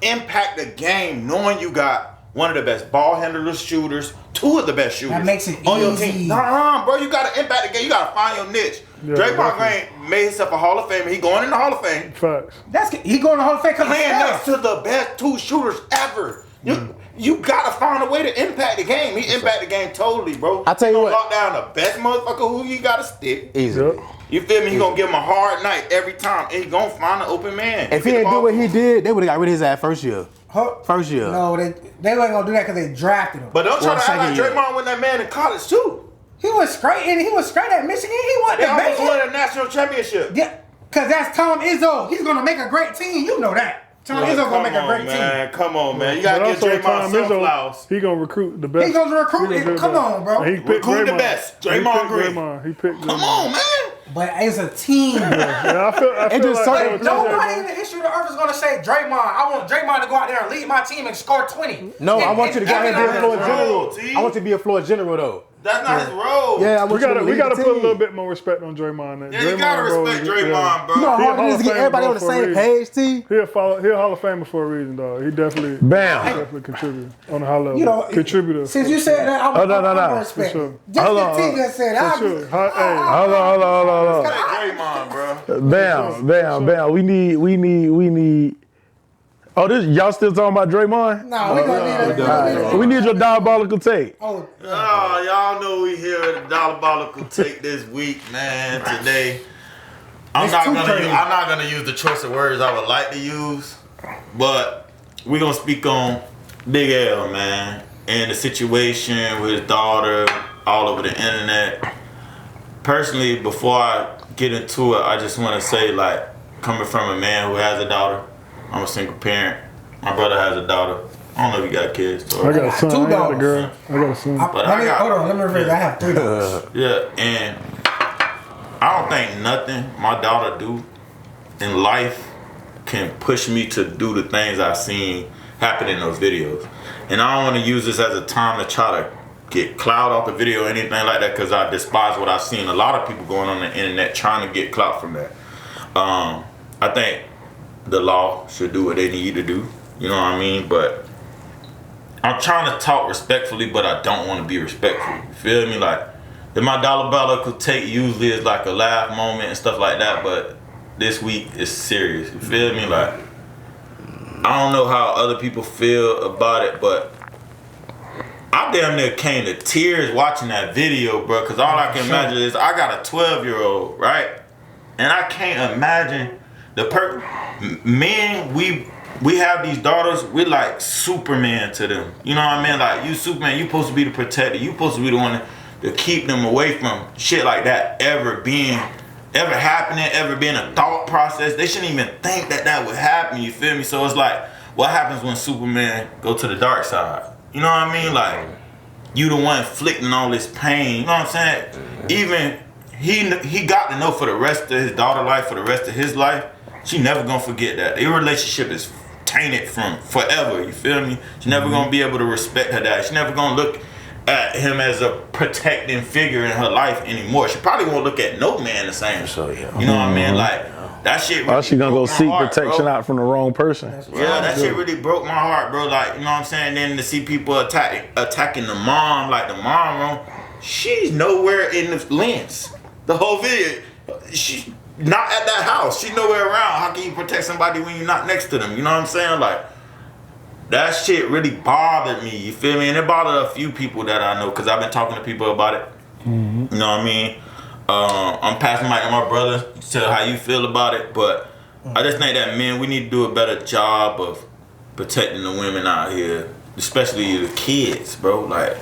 impact the game knowing you got one of the best ball handlers, shooters, two of the best shooters. That makes it on your easy. team. Nah, bro, you gotta impact the game. You gotta find your niche. Yeah, Draymond definitely. Green made himself a Hall of Famer. He going in the Hall of Fame. Facts. He going to Hall of Fame because Playing next to the best two shooters ever. You gotta find a way to impact the game. He impacted the game totally, bro. I tell you He what. gonna lock down the best motherfucker who you gotta stick. Easy. Yep. You feel me? He gonna give him a hard night every time, and he gonna find an open man. If he didn't do what he did, they would have got rid of his ass first year. First year. No, they ain't gonna do that because they drafted him. But don't try Well, to act like second year. Draymond was that man in college too. He was great, and he was great at Michigan. He went They to almost Michigan. won a national championship. Yeah, because that's Tom Izzo. He's gonna make a great team. You know that. Tom Izzo gonna make a great team. Come on, man. You gotta But give also, Draymond Tom some Izzo, flowers. he gonna recruit the best. He gonna recruit He it. gonna do Come the on, bro. best. He picked Recruit the Draymond. best. He Draymond picked Green. Draymond. He picked Come Draymond. on, man. But it's a team. Yeah, I feel just like certain- they'll do Nobody that, in the history of the earth is gonna say Draymond. I want Draymond to go out there and lead my team and score 20. No, I want you to go ahead and be a floor That's general. his role, I want you to be a floor general, though. That's not his role. Yeah, I want you to We lead gotta the put a team. little bit more respect on Draymond. Yeah, you gotta respect Draymond, bro. You know how He a hard it is to get Hall of everybody Famer, on the bro, for a same reason. page, T? He a Hall of Famer for a reason, dog. He definitely Bam. contributed on a high level. You know, Contributor. Since you said that, I'm no. respect. For sure. Just Hold the on, team just said that. For sure. Hey, Hold on. Respect Draymond, bro. Bam. We need. Oh, this y'all still talking about Draymond? No, we gonna need a. We need your diabolical take. Oh, Oh, y'all know we here at the Diabolical Take this week, man. Today, I'm not gonna use the choice of words I would like to use, but we're gonna speak on Big L, man, and the situation with his daughter all over the internet. Personally, before I get into it, I just want to say, like, coming from a man who has a daughter, I'm a single parent. My brother has a daughter. I don't know if you got kids. I got a son. two I got a dogs. girl. I got a son. But I got- hold on, let me rephrase. I have 3 dogs. Yeah, and I don't think nothing my daughter do in life can push me to do the things I've seen happen in those videos. And I don't want to use this as a time to try to get clout off the video or anything like that, because I despise what I've seen. A lot of people going on the internet trying to get clout from that. I think the law should do what they need to do. You know what I mean? But I'm trying to talk respectfully, but I don't want to be respectful. You feel me? Like, if my diabolical take usually is like a laugh moment and stuff like that, but this week is serious. You feel me? Like, I don't know how other people feel about it, but I damn near came to tears watching that video, bro. Cause all I can imagine is I got a 12-year-old, right? And I can't imagine men, we have these daughters, we're like Superman to them. You know what I mean? Like, you Superman, you supposed to be the protector. You supposed to be the one to keep them away from shit like that ever happening, ever being a thought process. They shouldn't even think that would happen, you feel me? So it's like, what happens when Superman go to the dark side? You know what I mean? Like, you the one inflicting all this pain, you know what I'm saying? Even he got to know for the rest of his daughter's life, for the rest of his life, she never gonna forget that. Their relationship is tainted from forever, you feel me? She's never gonna be able to respect her dad. She's never gonna look at him as a protecting figure in her life anymore. She probably won't look at no man the same. So, yeah. You know what I mean? Like, that shit really She gonna go broke my seek heart, protection bro. out from the wrong person. Yeah, that shit really broke my heart, bro. Like, you know what I'm saying? Then to see people attacking the mom, like the mom, she's nowhere in the lens. The whole video, not at that house. She nowhere around. How can you protect somebody when you're not next to them? You know what I'm saying? Like, that shit really bothered me. You feel me? And it bothered a few people that I know because I've been talking to people about it. You know what I mean? I'm passing mic to my brother to tell how you feel about it, but I just think that, man, we need to do a better job of protecting the women out here, especially the kids, bro. Like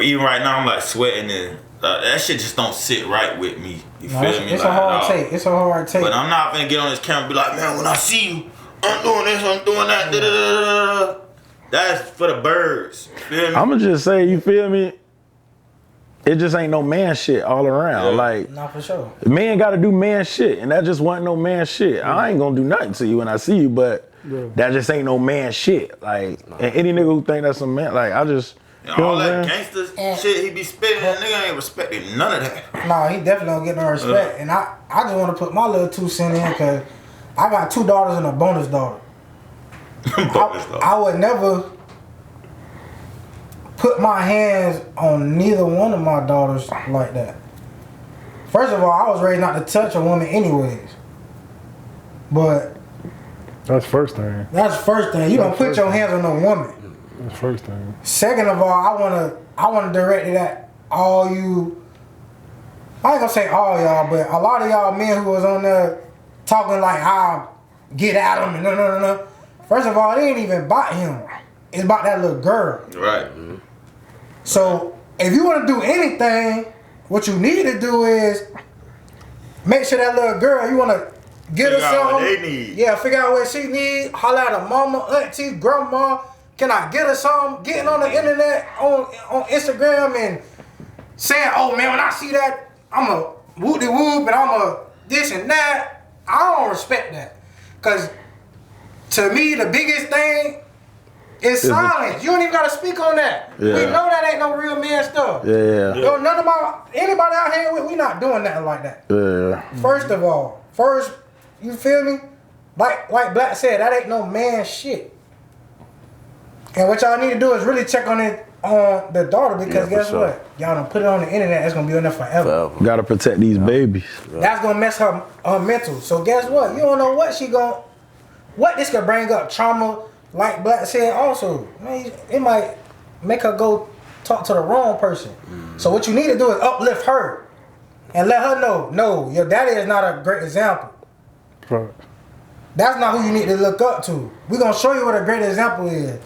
even right now, I'm like sweating and that shit just don't sit right with me. You feel me? It's like, a hard take. It's a hard take. But I'm not gonna get on this camera and be like, man, when I see you, I'm doing this, I'm doing that. Da, da, da, da, da. That's for the birds. You feel me? I'ma just say, you feel me? It just ain't no man shit all around. Yeah. Like, Not for sure. man gotta do man shit, and that just wasn't no man shit. I ain't gonna do nothing to you when I see you, but that just ain't no man shit. Like, and any nigga who think that's some man, like, I just, you know all what I'm that saying? gangster shit he be spitting, that nigga ain't respecting none of that. No, he definitely don't get no respect. And I just want to put my little 2 cents in because I got 2 daughters and a bonus daughter. I would never put my hands on neither one of my daughters like that. First of all, I was raised not to touch a woman anyways. But That's first thing. that's the first thing. You don't put your hands on no woman. That's first thing. Second of all, I wanna direct it at all you. I ain't gonna say all y'all, but a lot of y'all men who was on there talking like I'll get at him and no. First of all, it ain't even about him. It's about that little girl. Right. So if you want to do anything, what you need to do is make sure that little girl, you want to get her Figure out what something. they need. Yeah, figure out what she need. Holler at her mama, auntie, grandma. Can I get her something? Getting on the internet, on Instagram and saying, oh man, when I see that, I'm a whoop-de-whoop and I'm a this and that. I don't respect that. Because to me, the biggest thing is silence. You don't even got to speak on that. Yeah. We know that ain't no real man stuff. Yeah. Yo, none of anybody out here, we not doing nothing like that. Yeah. First of all, you feel me? Like Black said, that ain't no man shit. And what y'all need to do is really check on it on the daughter because Yeah, for guess sure. what? Y'all done put it on the internet, it's gonna be on there forever. Gotta protect these babies. That's gonna mess her mental. So guess what? You don't know what this could bring up. Trauma, like Black said also. Man, it might make her go talk to the wrong person. So what you need to do is uplift her and let her know, no, your daddy is not a great example. Right. That's not who you need to look up to. We're gonna show you what a great example is.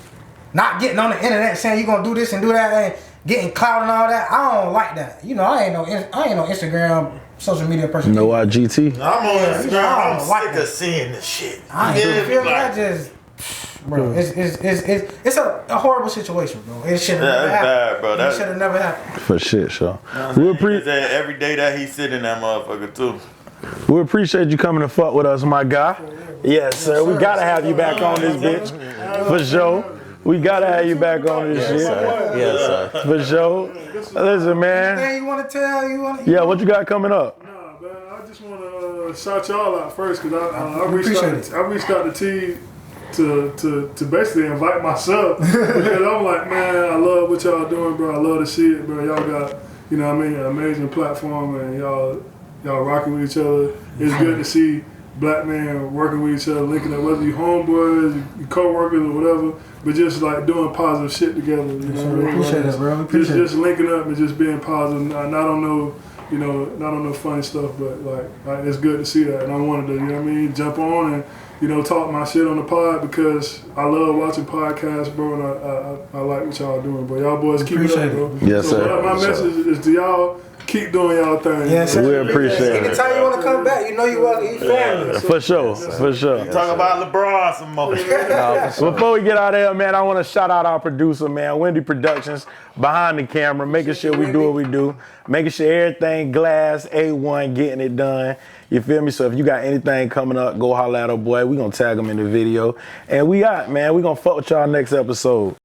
Not getting on the internet saying you're gonna do this and do that and getting clout and all that. I don't like that. You know, I ain't no Instagram social media person. No IGT. I'm on Instagram. I don't I'm like sick that. of seeing this shit. I You ain't feel me. I like, just, bro, it's a horrible situation, bro. It should have Yeah, never it's happened. bad, bro. It That- should have never happened. For shit, sure. we We, appreciate every day that he sit in that motherfucker too. we appreciate you coming to fuck with us, my guy. Yes, sir. We gotta have you back on this bitch. For sure. We gotta have you back on this shit. Yes, sir. For sure. Listen, man. Anything you want to tell? Yeah, what you got coming up? Nah, man, I just want to shout y'all out first because I Appreciate reached out to T to basically invite myself because I'm like, man, I love what y'all doing, bro. I love to see it, bro. Y'all got, you know what I mean, an amazing platform and y'all rocking with each other. It's good to see black men working with each other, linking up, whether you homeboys, you co-workers or whatever, but just like doing positive shit together. You know what I mean? Appreciate it, bro. Appreciate Just linking up and just being positive, not on no, you know, not on no funny stuff, but like it's good to see that. And I wanted to, you know what I mean, jump on and, you know, talk my shit on the pod because I love watching podcasts, bro, and I like what y'all doing, bro. Y'all boys keep it up, bro. Yes, so sir. my message is to y'all, keep doing y'all thing. Yes, sir. We appreciate it. Anytime you want to come back, you know you welcome. You family. For sure. For sure. Talk about LeBron some more. Before we get out of here, man, I want to shout out our producer, man, Wendy Productions, behind the camera, making sure we do what we do, making sure everything glass, A1, getting it done. You feel me? So if you got anything coming up, go holler at our boy. We going to tag him in the video. And we out, man. We going to fuck with y'all next episode.